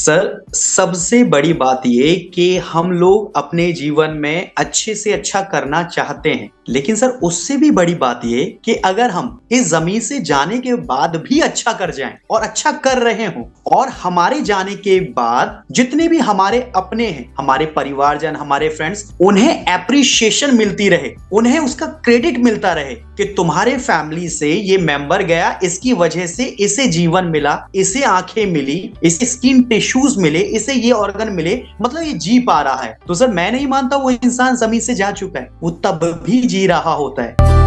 Sir, सबसे बड़ी बात ये कि हम लोग अपने जीवन में अच्छे से अच्छा करना चाहते हैं, लेकिन सर उससे भी बड़ी बात ये कि अगर हम इस जमीन से जाने के बाद भी अच्छा कर जाएं और अच्छा कर रहे हों और हमारे जाने के बाद जितने भी हमारे अपने हैं, हमारे परिवारजन, हमारे फ्रेंड्स, उन्हें एप्रिसिएशन मिलती रहे, उन्हें उसका क्रेडिट मिलता रहे कि तुम्हारे फैमिली से ये मेंबर गया, इसकी वजह से इसे जीवन मिला, इसे आंखें मिली, इसे स्किन टिश्यूज मिले, इसे ये ऑर्गन मिले, मतलब ये जी पा रहा है। तो सर मैं नहीं मानता वो इंसान जमीन से जा चुका है, वो तब भी जी रहा होता है।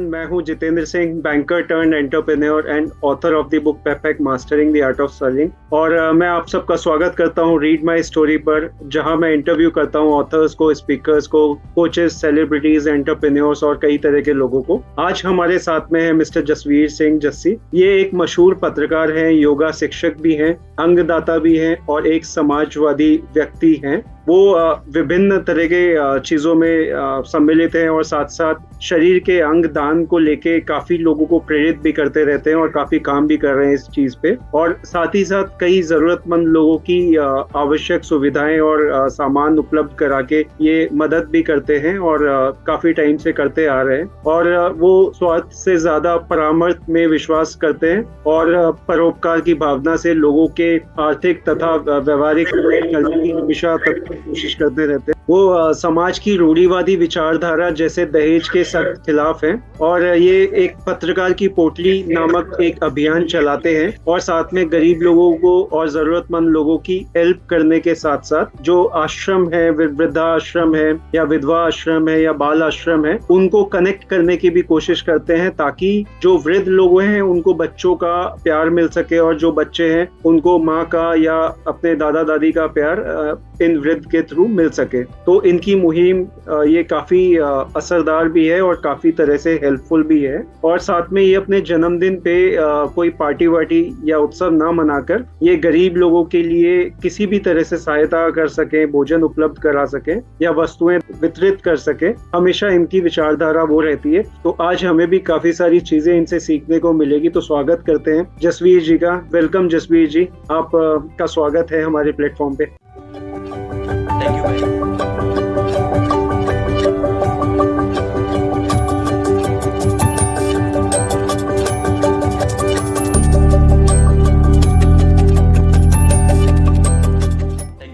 मैं हूं Jitendra Singh, banker turn entrepreneur and author of the book perfect mastering the art of serving. और मैं आप सबका स्वागत करता हूं रीड माय स्टोरी पर, जहां मैं इंटरव्यू करता हूं ऑथर्स को, स्पीकर्स को, कोचेस, सेलिब्रिटीज, एंटरप्रेन्योर्स और कई तरह के लोगों को। आज हमारे साथ में है मिस्टर जसवीर सिंह जस्सी। ये एक मशहूर पत्रकार हैं, योगा शिक्षक भी हैं, अंगदाता भी हैं और एक समाजवादी व्यक्ति हैं। वो विभिन्न तरह के चीजों में सम्मिलित हैं और साथ साथ शरीर के अंग दान को लेके काफी लोगों को प्रेरित भी करते रहते हैं और काफी काम भी कर रहे हैं इस चीज पे। और साथ ही साथ कई जरूरतमंद लोगों की आवश्यक सुविधाएं और सामान उपलब्ध करा के ये मदद भी करते हैं और काफी टाइम से करते आ रहे हैं। और वो स्वार्थ से ज्यादा परामर्श में विश्वास करते हैं और परोपकार की भावना से लोगों के आर्थिक तथा व्यवहारिक कल्याण की हमेशा कोशिश करते रहते हैं। वो समाज की रूढ़िवादी विचारधारा जैसे दहेज के सख्त खिलाफ हैं और ये एक पत्रकार की पोटली नामक एक अभियान चलाते हैं और साथ में गरीब लोगों को और जरूरतमंद लोगों की हेल्प करने के साथ साथ जो आश्रम है, वृद्धा आश्रम है या विधवा आश्रम है या बाल आश्रम है, उनको कनेक्ट करने की भी कोशिश करते हैं ताकि जो वृद्ध लोग हैं उनको बच्चों का प्यार मिल सके और जो बच्चे हैं उनको माँ का या अपने दादा दादी का प्यार इन वृद्ध के थ्रू मिल सके। तो इनकी मुहिम ये काफी असरदार भी है और काफी तरह से हेल्पफुल भी है। और साथ में ये अपने जन्मदिन पे कोई पार्टी वार्टी या उत्सव ना मनाकर ये गरीब लोगों के लिए किसी भी तरह से सहायता कर सके, भोजन उपलब्ध करा सके या वस्तुएं वितरित कर सके, हमेशा इनकी विचारधारा वो रहती है। तो आज हमें भी काफी सारी चीजें इनसे सीखने को मिलेगी। तो स्वागत करते हैं जसवीर जी का। वेलकम जसवीर जी, आप का स्वागत है हमारे प्लेटफॉर्म पे। थैंक यू भाई।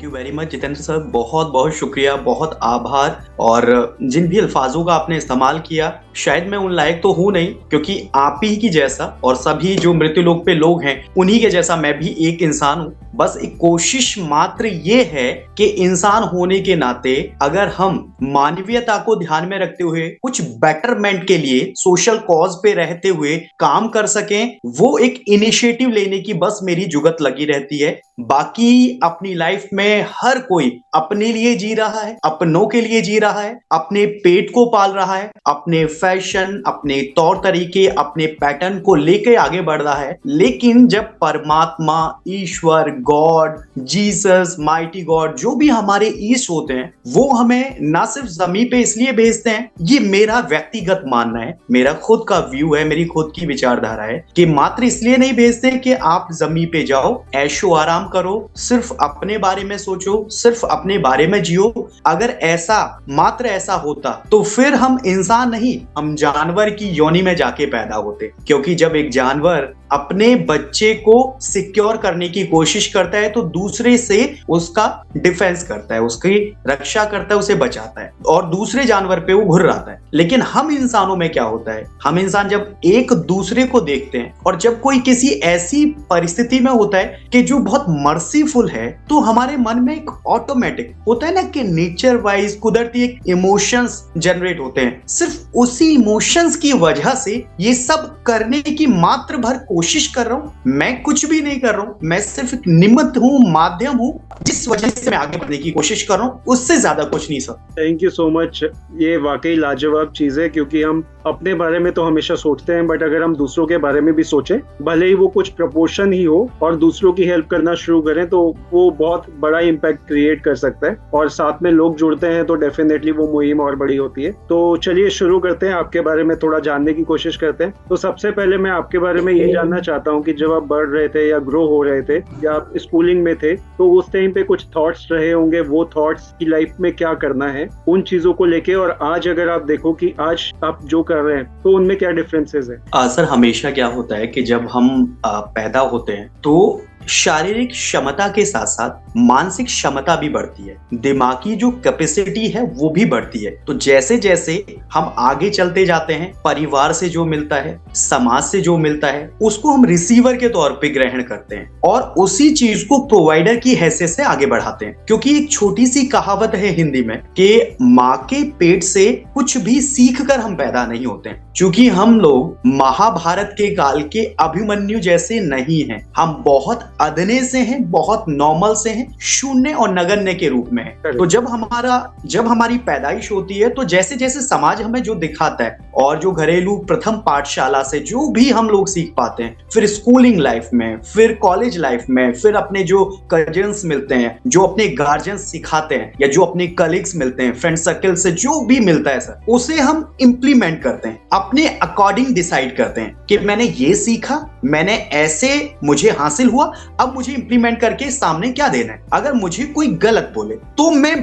वेरी मच जितेंद्र सर, बहुत बहुत शुक्रिया, बहुत आभार। और जिन भी अल्फाजों का आपने इस्तेमाल किया, शायद मैं उन लायक तो हूं नहीं, क्योंकि आप ही की जैसा और सभी जो मृत्यु लोक पे लोग हैं उन्हीं के जैसा मैं भी एक इंसान हूं। बस एक कोशिश मात्र ये है कि इंसान होने के नाते अगर हम मानवीयता को ध्यान में रखते हुए कुछ बेटरमेंट के लिए सोशल कॉज पे रहते हुए काम कर सकें, वो एक इनिशिएटिव लेने की बस मेरी जुगत लगी रहती है। बाकी अपनी लाइफ में हर कोई अपने लिए जी रहा है, अपनों के लिए जी रहा है, अपने पेट को पाल रहा है, अपने फैशन, अपने तौर तरीके, अपने पैटर्न को लेकर आगे बढ़ रहा है। लेकिन जब परमात्मा, ईश्वर, गॉड, जीसस, माइटी गॉड, जो भी हमारे ईस्ट होते हैं, वो हमें ना सिर्फ जमीन पे इसलिए भेजते हैं, ये मेरा व्यक्तिगत मानना है, मेरा खुद का व्यू है, मेरी खुद की विचारधारा है कि मात्र इसलिए नहीं भेजते कि आप जमीन पे जाओ, ऐशो आराम करो, सिर्फ अपने बारे में सोचो, सिर्फ अपने बारे में जियो। अगर ऐसा, मात्र ऐसा होता तो फिर हम इंसान नहीं, हम जानवर की योनि में जाके पैदा होते। क्योंकि जब एक जानवर अपने बच्चे को सिक्योर करने की कोशिश करता है तो दूसरे से उसका डिफेंस करता है, उसकी रक्षा करता है, उसे बचाता है और दूसरे जानवर पे वो घुर्राता है। लेकिन हम इंसानों में क्या होता है, हम इंसान जब एक दूसरे को देखते हैं और जब कोई किसी ऐसी परिस्थिति में होता है कि जो बहुत मर्सीफुल है, तो हमारे मन में एक ऑटोमेटिक होता है ना कि नेचर वाइज कुदरती एक इमोशंस जनरेट होते हैं। सिर्फ उसी इमोशंस की वजह से ये सब करने की मात्र भर कोशिश कर रहा हूं। मैं कुछ भी नहीं कर रहा हूं, मैं सिर्फ एक निमित्त हूं, माध्यम हूं, जिस वजह से मैं आगे बढ़ने की कोशिश कर रहा हूं, उससे ज्यादा कुछ नहीं sir. Thank you so much. ये वाकई लाजवाब चीज है, क्योंकि हम अपने बारे में तो हमेशा सोचते हैं, बट अगर हम दूसरों के बारे में भी सोचें, भले ही वो कुछ प्रपोर्शन ही हो, और दूसरों की हेल्प करना शुरू करें, तो वो बहुत बड़ा इम्पैक्ट क्रिएट कर सकता है। और साथ में लोग जुड़ते हैं तो डेफिनेटली वो मुहिम और बड़ी होती है। तो चलिए शुरू करते हैं, आपके बारे में थोड़ा जानने की कोशिश करते हैं। तो सबसे पहले मैं आपके बारे में ये जानना चाहता हूँ कि जब आप बढ़ रहे थे या ग्रो हो रहे थे या आप स्कूलिंग में थे, तो उस टाइम पे कुछ थॉट्स रहे होंगे, वो थॉट्स की लाइफ में क्या करना है उन चीजों को लेके, और आज अगर आप देखो कि आज आप जो कर रहे हैं तो उनमें क्या डिफरेंसेस है? सर, हमेशा क्या होता है कि जब हम पैदा होते हैं तो शारीरिक क्षमता के साथ साथ मानसिक क्षमता भी बढ़ती है, दिमागी जो कैपेसिटी है वो भी बढ़ती है। तो जैसे जैसे हम आगे चलते जाते हैं, परिवार से जो मिलता है, समाज से जो मिलता है, उसको हम रिसीवर के तौर पे ग्रहण करते हैं और उसी चीज को प्रोवाइडर की हैसियत से आगे बढ़ाते हैं। क्योंकि एक छोटी सी कहावत है हिंदी में कि माँ के पेट से कुछ भी सीख कर हम पैदा नहीं होते हैं। क्योंकि हम लोग महाभारत के काल के अभिमन्यु जैसे नहीं हैं, हम बहुत अदने से हैं, बहुत नॉर्मल से हैं, शून्य और नगण्य के रूप में है। तो जब हमारी पैदाइश होती है, तो जैसे जैसे समाज हमें जो दिखाता है और जो घरेलू प्रथम पाठशाला से जो भी हम लोग सीख पाते हैं, फिर स्कूलिंग लाइफ में, फिर कॉलेज लाइफ में, फिर अपने जो कजिन्स मिलते हैं, जो अपने गार्जियंस सिखाते हैं, या जो अपने कलीग्स मिलते हैं, फ्रेंड सर्कल से जो भी मिलता है सर, उसे हम इंप्लीमेंट करते हैं, अपने अकॉर्डिंग डिसाइड करते हैं कि मैंने ये सीखा, मैंने ऐसे मुझे हासिल हुआ, अब मुझे इंप्लीमेंट करके सामने क्या देना है। अगर मुझे कोई गलत बोले तो मैं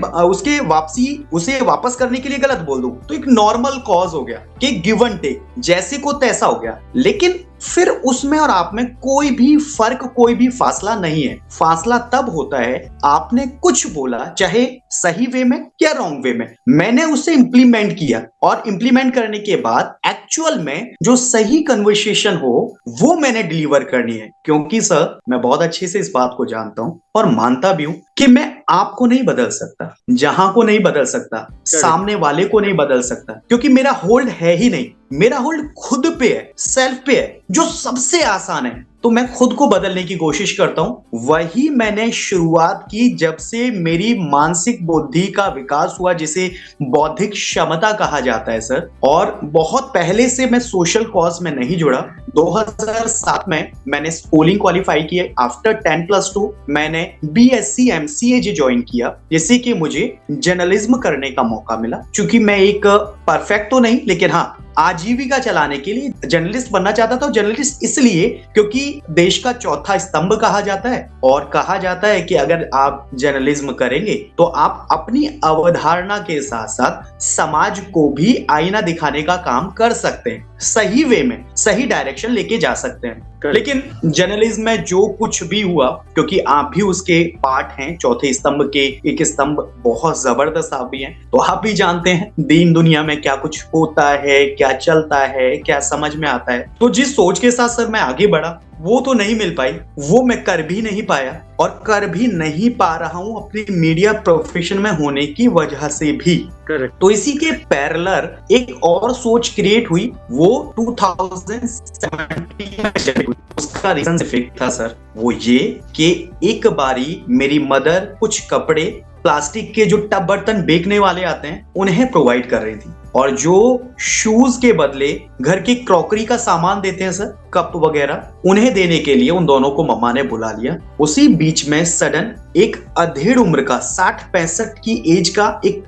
उसे वापस करने के लिए गलत बोल दूं, तो एक नॉर्मल कॉज हो गया कि गिव एंड टेक, जैसे को तैसा हो गया। लेकिन फिर उसमें और आप में कोई भी फर्क, कोई भी फासला नहीं है। फासला तब होता है आपने कुछ बोला, चाहे सही वे में या रॉन्ग वे में, मैंने उसे इंप्लीमेंट किया और इंप्लीमेंट करने के बाद एक्चुअल में जो सही कन्वर्सेशन हो वो मैंने डिलीवर करनी है। क्योंकि सर, मैं बहुत अच्छे से इस बात को जानता हूं और मानता भी हूं कि मैं आपको नहीं बदल सकता, जहां को नहीं बदल सकता, सामने वाले को नहीं बदल सकता, क्योंकि मेरा होल्ड है ही नहीं। मेरा होल्ड खुद पे है, सेल्फ पे है, जो सबसे आसान है। तो मैं खुद को बदलने की कोशिश करता हूं। वही मैंने शुरुआत की जब से मेरी मानसिक बुद्धि का विकास हुआ, जिसे बौद्धिक क्षमता कहा जाता है सर। और बहुत पहले से मैं सोशल कॉज में नहीं जुड़ा। 2007 में मैंने स्कूलिंग क्वालिफाई की। आफ्टर 10+2 मैंने BSc MCA ज्वाइन किया, जिससे कि मुझे जर्नलिज्म करने का मौका मिला। चूंकि मैं एक परफेक्ट तो नहीं, लेकिन हाँ, आजीविका चलाने के लिए जर्नलिस्ट बनना चाहता था। जर्नलिस्ट इसलिए क्योंकि देश का चौथा स्तंभ कहा जाता है, और कहा जाता है कि अगर आप जर्नलिज्म करेंगे तो आप अपनी अवधारणा के साथ साथ समाज को भी आईना दिखाने का काम कर सकते हैं, सही वे में, सही डायरेक्शन लेके जा सकते हैं। लेकिन जर्नलिज्म में जो कुछ भी हुआ, क्योंकि आप भी उसके पार्ट हैं, चौथे स्तंभ के एक स्तंभ बहुत जबरदस्त आप भी हैं, तो आप भी जानते हैं दीन दुनिया में क्या कुछ होता है, क्या चलता है, क्या समझ में आता है। तो जिस सोच के साथ सर मैं आगे बढ़ा, वो तो नहीं मिल पाई, वो मैं कर भी नहीं पाया और कर भी नहीं पा रहा हूं अपनी मीडिया प्रोफेशन में होने की वजह से भी। करेक्ट। तो इसी के पैरेलल एक और सोच क्रिएट हुई, वो 2017 में। उसका रीजन सिर्फ था सर, वो ये कि एक बारी मेरी मदर कुछ कपड़े प्लास्टिक के जो टब बर्तन बेचने वाले आते हैं उन्हें प्रोवाइड कर रही थी, और जो शूज के बदले घर की क्रॉकरी का सामान देते हैं सर, कप वगैरह, उन्हें देने के लिए उन दोनों को मम्मा ने बुला लिया। उसी बीच में सडन एक अधेड़ उम्र का 60-65 की एज का एक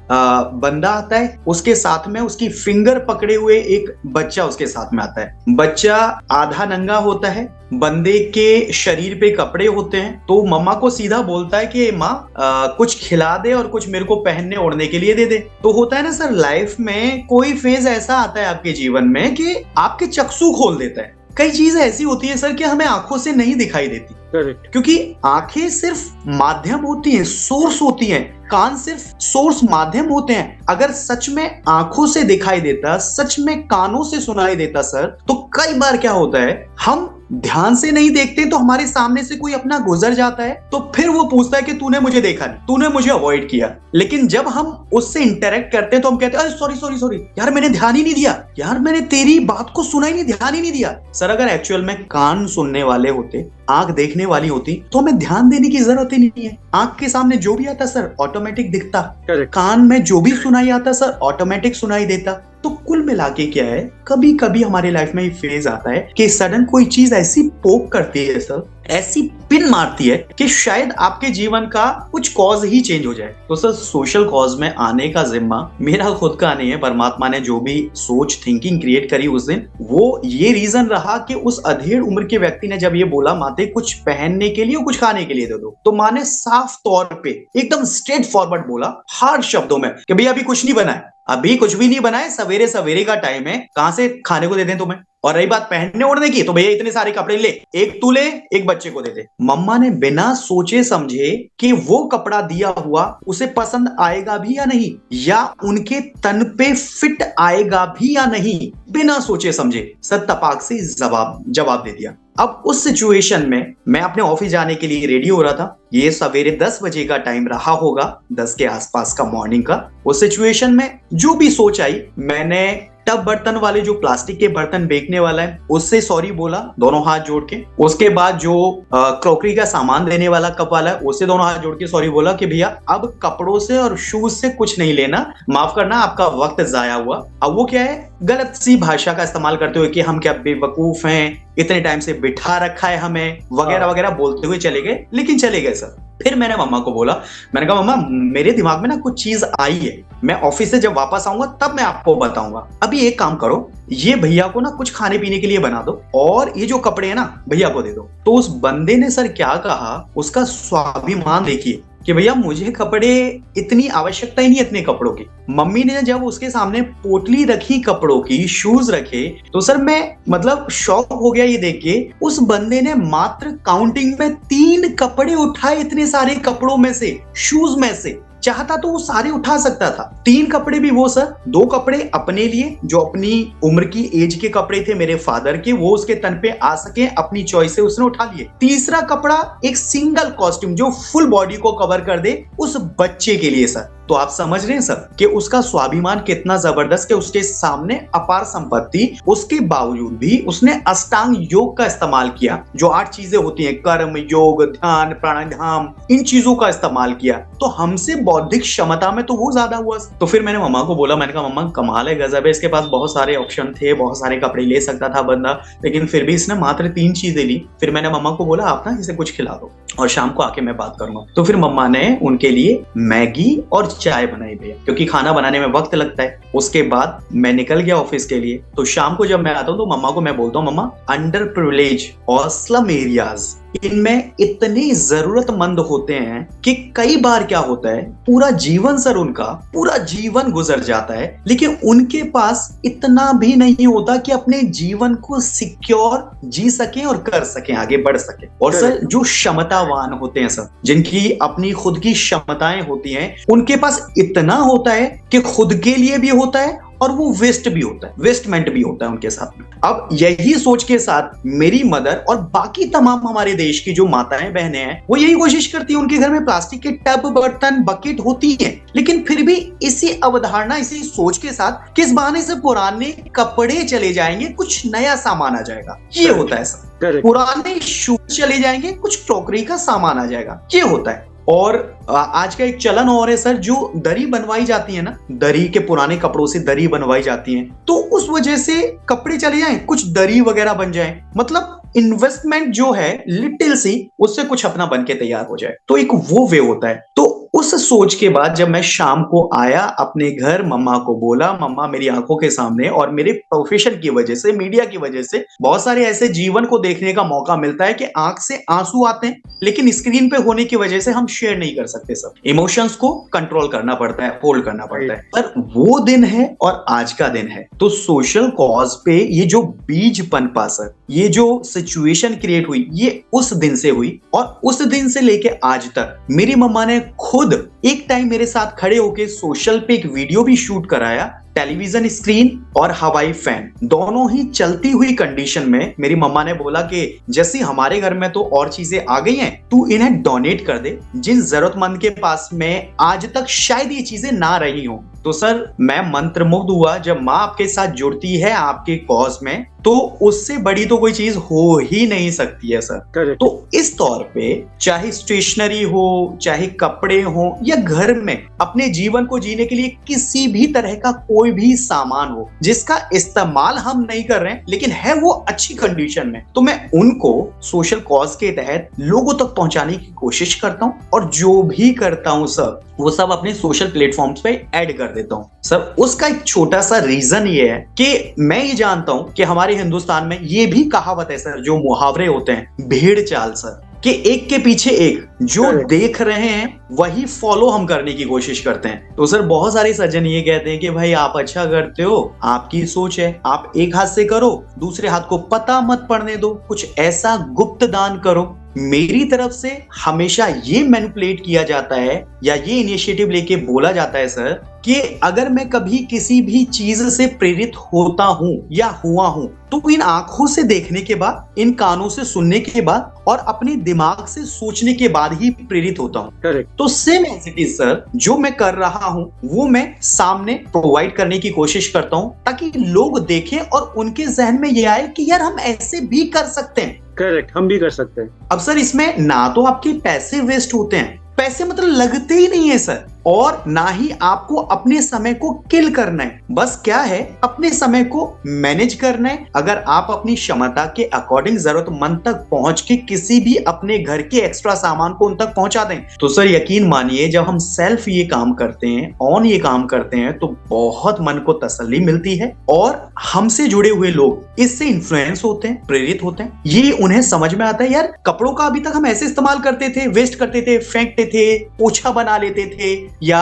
बंदा आता है, उसके साथ में उसकी फिंगर पकड़े हुए एक बच्चा उसके साथ में आता है। बच्चा आधा नंगा होता है, बंदे के शरीर पे कपड़े होते हैं, तो मम्मा को सीधा बोलता है कि माँ कुछ खिला दे और कुछ मेरे को पहनने ओढ़ने के लिए दे दे। तो होता है ना सर, लाइफ में कोई फेज ऐसा आता है आपके जीवन में कि आपके चक्षु खोल देता है। कई चीजें ऐसी होती है सर कि हमें आंखों से नहीं दिखाई देती, क्योंकि आंखें सिर्फ माध्यम होती हैं, सोर्स होती हैं, कान सिर्फ सोर्स माध्यम होते हैं। अगर सच में आंखों से दिखाई देता, सच में कानों से सुनाई देता सर, तो कई बार क्या होता है, हम ध्यान से नहीं देखते तो हमारे सामने से कोई अपना गुजर जाता है, तो फिर वो पूछता है कि तूने मुझे देखा नहीं, तूने मुझे अवॉइड किया। लेकिन जब हम उससे इंटरेक्ट करते हैं तो हम कहते हैं अरे सॉरी यार, मैंने ध्यान ही नहीं दिया, यार मैंने तेरी बात को सुना ही नहीं, ध्यान ही नहीं दिया। सर, अगर एक्चुअल में कान सुनने वाले होते, आंख देखने वाली होती, तो हमें ध्यान देने की जरूरत ही नहीं है। आंख के सामने जो भी आता सर ऑटोमेटिक दिखता, कान में जो भी सुनाई आता सर ऑटोमेटिक सुनाई देता। तो कुल मिला के क्या है, कभी कभी हमारे लाइफ में ये फेज आता है कि सडन कोई चीज ऐसी पोक करती है सर, ऐसी पिन मारती है कि शायद आपके जीवन का कुछ कॉज ही चेंज हो जाए। तो सर सोशल कॉज में आने का जिम्मा मेरा खुद का नहीं है, परमात्मा ने जो भी सोच थिंकिंग क्रिएट करी उस दिन, वो ये रीजन रहा कि उस अधेड़ उम्र के व्यक्ति ने जब ये बोला माते कुछ पहनने के लिए कुछ खाने के लिए दे दो, तो माँ ने साफ तौर पे एकदम स्ट्रेट फॉरवर्ड बोला हार्ड शब्दों में कि भैया अभी कुछ नहीं बना है, अभी कुछ भी नहीं बना है, सवेरे सवेरे का टाइम है, कहां से खाने को दे दें तुम्हें। और रही बात पहनने ओढ़ने की, तो भैया इतने सारे कपड़े ले, एक तू ले एक बच्चे को दे दे। मम्मा ने बिना सोचे समझे कि वो कपड़ा दिया हुआ उसे पसंद आएगा भी या नहीं, या उनके तन पे फिट आएगा भी या नहीं, बिना सोचे समझे सर तपाक से जवाब दे दिया। अब उस सिचुएशन में मैं अपने ऑफिस जाने के लिए रेडी हो रहा था, ये सवेरे 10 बजे का टाइम रहा होगा, 10 के आसपास का मॉर्निंग का। उस सिचुएशन में जो भी सोच आई, मैंने टब बर्तन वाले जो प्लास्टिक के बर्तन बेचने वाला है उससे सॉरी बोला दोनों हाथ जोड़ के। उसके बाद जो क्रॉकरी का सामान देने वाला कप वाला है उससे दोनों हाथ जोड़ के सॉरी बोला कि भैया अब कपड़ों से और शूज से कुछ नहीं लेना, माफ करना आपका वक्त जाया हुआ। अब वो क्या है, गलत सी भाषा का इस्तेमाल करते हुए कि हम क्या बेवकूफ हैं, इतने टाइम से बिठा रखा है हमें, वगैरह वगैरह बोलते हुए चले गए। लेकिन चले गए सर। फिर मैंने मम्मा को बोला, मैंने कहा मम्मा मेरे दिमाग में ना कुछ चीज आई है, मैं ऑफिस से जब वापस आऊंगा तब मैं आपको बताऊंगा, अभी एक काम करो, ये भैया को ना कुछ खाने पीने के लिए बना दो और ये जो कपड़े हैं ना भैया को दे दो। तो उस बंदे ने सर क्या कहा, उसका स्वाभिमान देखिए कि भैया मुझे कपड़े इतनी आवश्यकता ही नहीं इतने कपड़ों की। मम्मी ने जब उसके सामने पोटली रखी कपड़ों की, शूज रखे, तो सर मैं मतलब शॉक हो गया ये देख के। उस बंदे ने मात्र काउंटिंग में 3 कपड़े उठाए इतने सारे कपड़ों में से, शूज में से। चाहता तो वो सारे उठा सकता था, 3 कपड़े भी वो सर, 2 कपड़े अपने लिए जो अपनी उम्र की एज के कपड़े थे मेरे फादर के, वो उसके तन पे आ सके अपनी चॉइस से उसने उठा लिए। तीसरा कपड़ा एक सिंगल कॉस्ट्यूम जो फुल बॉडी को कवर कर दे उस बच्चे के लिए सर। तो आप समझ रहे हैं सर कि उसका स्वाभिमान कितना जबरदस्त, कि उसके सामने अपार संपत्ति, उसके बावजूद भी उसने अष्टांग योग का इस्तेमाल किया, जो 8 चीजें होती हैं, कर्म योग ध्यान प्राणायाम, इन चीजों का इस्तेमाल किया। तो हमसे बौद्धिक क्षमता में तो वो ज्यादा हुआ। तो फिर मैंने मम्मा को बोला, मैंने कहा मम्मा कमाल है, गजब है, इसके पास बहुत सारे ऑप्शन थे, बहुत सारे कपड़े ले सकता था बंदा, लेकिन फिर भी इसने मात्र 3 चीजें ली। फिर मैंने मम्मा को बोला आप ना इसे कुछ खिला दो और शाम को आके मैं बात करूंगा। तो फिर मम्मा ने उनके लिए मैगी और चाय बनाई भैया, क्योंकि खाना बनाने में वक्त लगता है। उसके बाद मैं निकल गया ऑफिस के लिए। तो शाम को जब मैं आता हूँ तो मम्मा को मैं बोलता हूँ, मम्मा अंडर प्रिविलेज और स्लम एरियाज, इनमें इतने जरूरतमंद होते हैं कि कई बार क्या होता है, पूरा जीवन सर उनका पूरा जीवन गुजर जाता है, लेकिन उनके पास इतना भी नहीं होता कि अपने जीवन को सिक्योर जी सके और कर सके, आगे बढ़ सके। और सर जो क्षमतावान होते हैं सर, जिनकी अपनी खुद की क्षमताएं होती हैं, उनके पास इतना होता है कि खुद के लिए भी होता है और वो वेस्ट भी होता है, वेस्टमेंट भी होता है उनके साथ में। अब यही सोच के साथ मेरी मदर और बाकी तमाम हमारे देश की जो माताएं बहनें हैं, वो यही कोशिश करती है, उनके घर में प्लास्टिक के टब बर्तन बकेट होती है, लेकिन फिर भी इसी अवधारणा इसी सोच के साथ किस बहाने से पुराने कपड़े चले जाएंगे, कुछ नया सामान आ जाएगा, ये होता है सर। पुराने शूज चले जाएंगे, कुछ क्रॉकरी का सामान आ जाएगा, ये होता है। और आज का एक चलन और है सर, जो दरी बनवाई जाती है ना, दरी के पुराने कपड़ों से दरी बनवाई जाती है, तो उस वजह से कपड़े चले जाएं, कुछ दरी वगैरह बन जाए, मतलब इन्वेस्टमेंट जो है लिटिल सी, उससे कुछ अपना बन के तैयार हो जाए। तो एक वो वे होता है। तो उस सोच के बाद जब मैं शाम को आया अपने घर, मम्मा को बोला, मम्मा मेरी आंखों के सामने और मेरे प्रोफेशन की वजह से, मीडिया की वजह से बहुत सारे ऐसे जीवन को देखने का मौका मिलता है कि आंख से आंसू आते हैं, लेकिन स्क्रीन पे होने की वजह से हम शेयर नहीं कर सकते सब। इमोशंस को कंट्रोल करना पड़ता है, होल्ड करना पड़ता है। पर वो दिन है और आज का दिन है। तो सोशल कॉज पे ये जो बीज पनपा सर, ये जो सिचुएशन क्रिएट हुई, ये उस दिन से हुई। और उस दिन से लेके आज तक मेरी मम्मा ने खुद एक टाइम मेरे साथ खड़े होके सोशल पे एक वीडियो भी शूट कराया। टेलीविजन स्क्रीन और हवाई फैन दोनों ही चलती हुई कंडीशन में मेरी मम्मा ने बोला कि जैसे हमारे घर में तो और चीजें आ गई हैं, तू इन्हें डोनेट कर दे, जिन जरूरतमंद के पास में आज तक शायद ये चीजें ना रही हो। तो सर मैं मंत्रमुग्ध हुआ जब माँ आपके साथ जुड़ती है आपके कॉज में, तो उससे बड़ी तो कोई चीज हो ही नहीं सकती है सर। करेक्ट। तो इस तौर पे चाहे स्टेशनरी हो, चाहे कपड़े हो, या घर में अपने जीवन को जीने के लिए किसी भी तरह का कोई भी सामान हो जिसका इस्तेमाल हम नहीं कर रहे हैं लेकिन है वो अच्छी कंडीशन में, तो मैं उनको सोशल कॉज के तहत लोगों तक पहुंचाने की कोशिश करता हूं और जो भी करता हूं सर वो सब अपने सोशल प्लेटफॉर्म्स पे ऐड कर देता हूं सर। उसका एक छोटा सा रीजन ये है कि मैं ये जानता हूं कि हमारे हिंदुस्तान में ये भी कहावत है सर, जो मुहावरे होते हैं भेड़ चाल सर, कि एक के पीछे एक, जो देख रहे हैं वही फॉलो हम करने की कोशिश करते हैं। तो सर बहुत सारे सज्जन ये कहते हैं कि भाई आप अच्छा करते हो, आपकी सोच है, आप एक हाथ से करो, दूसरे हाथ को पता मत पड़ने दो, कुछ ऐसा गुप्त दान करो। मेरी तरफ से हमेशा ये मैनिपुलेट किया जाता है या ये इनिशिएटिव लेके बोला जाता है सर कि अगर मैं कभी किसी भी चीज से प्रेरित होता हूं या हुआ हूं तो इन आंखों से देखने के बाद, इन कानों से सुनने के बाद और अपने दिमाग से सोचने के बाद ही प्रेरित होता हूं। करेक्ट। तो same as it is sir, जो मैं कर रहा हूं वो मैं सामने प्रोवाइड करने की कोशिश करता हूं ताकि लोग देखें और उनके जहन में ये आए कि यार हम ऐसे भी कर सकते हैं। करेक्ट, हम भी कर सकते हैं। अब सर इसमें ना तो आपके पैसे वेस्ट होते हैं, पैसे मतलब लगते ही नहीं है सर, और ना ही आपको अपने समय को किल करना है। बस क्या है, अपने समय को मैनेज करना है। अगर आप अपनी क्षमता के अकॉर्डिंग जरूरतमंद तक पहुंच के किसी भी अपने घर के एक्स्ट्रा सामान को उन तक पहुंचा दें तो सर यकीन मानिए जब हम सेल्फ ये काम करते हैं, ऑन ये काम करते हैं, तो बहुत मन को तसल्ली मिलती है और हमसे जुड़े हुए लोग इससे इन्फ्लुएंस होते हैं, प्रेरित होते हैं। ये उन्हें समझ में आता है यार कपड़ों का अभी तक हम ऐसे इस्तेमाल करते थे, वेस्ट करते थे, फेंकते थे, पोछा बना लेते थे या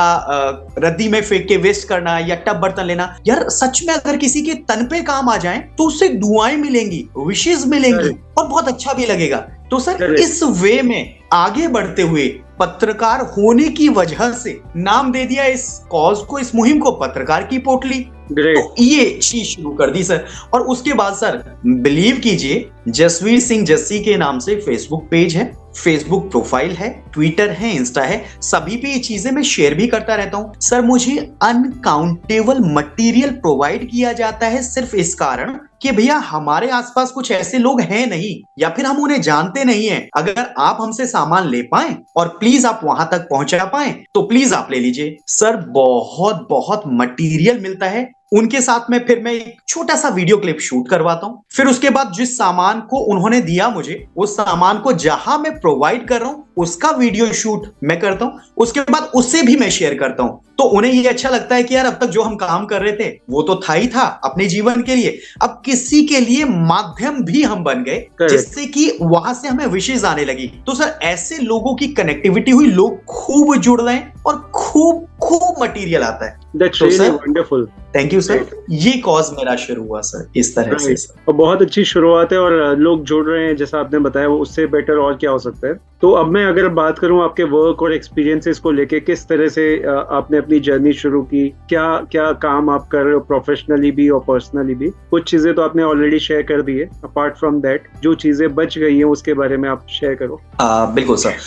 रद्दी में फेंक के वेस्ट करना या टब बर्तन लेना। यार सच में अगर किसी के तन पे काम आ जाए तो उससे दुआएं मिलेंगी, विशेष मिलेंगी और बहुत अच्छा भी लगेगा। तो सर इस वे में आगे बढ़ते हुए पत्रकार होने की वजह से नाम दे दिया इस कॉज को, इस मुहिम को, पत्रकार की पोटली। तो ये चीज शुरू कर दी सर। और उसके बाद सर बिलीव कीजिए, जसवीर सिंह जस्सी के नाम से फेसबुक पेज है, फेसबुक प्रोफाइल है, ट्विटर है, इंस्टा है, सभी पे ये चीजें मैं शेयर भी करता रहता हूं सर। मुझे अनकाउंटेबल मटेरियल प्रोवाइड किया जाता है सिर्फ इस कारण कि भैया हमारे आसपास कुछ ऐसे लोग हैं नहीं या फिर हम उन्हें जानते नहीं हैं। अगर आप हमसे सामान ले पाए और प्लीज आप वहां तक पहुंचा पाए तो प्लीज आप ले लीजिए सर। बहुत बहुत मटेरियल मिलता है उनके साथ में। फिर मैं एक छोटा सा वीडियो क्लिप शूट करवाता हूं, फिर उसके बाद जिस सामान को उन्होंने दिया मुझे, उस सामान को जहां मैं प्रोवाइड कर रहा हूं उसका वीडियो शूट मैं करता हूं, उसके बाद उससे भी मैं शेयर करता हूं। तो उन्हें ये अच्छा लगता है कि यार अब तक जो हम काम कर रहे थे वो तो था ही था अपने जीवन के लिए, अब किसी के लिए माध्यम भी हम बन गए जिससे कि वहां से हमें विशेष आने लगी। तो सर ऐसे लोगों की कनेक्टिविटी हुई, लोग खूब जुड़ रहे हैं और खूब खूब मटेरियल आता है। That's really wonderful. Thank you sir. ये कॉज मेरा शुरू हुआ सर इस तरह से सर। और बहुत अच्छी शुरुआत है और लोग जुड़ रहे हैं जैसा आपने बताया, वो उससे बेटर और क्या हो सकता है। तो अब मैं अगर बात करूं आपके वर्क और एक्सपीरियंसेस को लेके, किस तरह से आपने अपनी जर्नी शुरू की, क्या क्या काम आप कर रहे हो प्रोफेशनली भी और पर्सनली भी। कुछ चीजें तो आपने ऑलरेडी शेयर कर दी है, अपार्ट फ्रॉम दैट जो चीजें बच गई हैं उसके बारे में आप शेयर करो। बिल्कुल सर।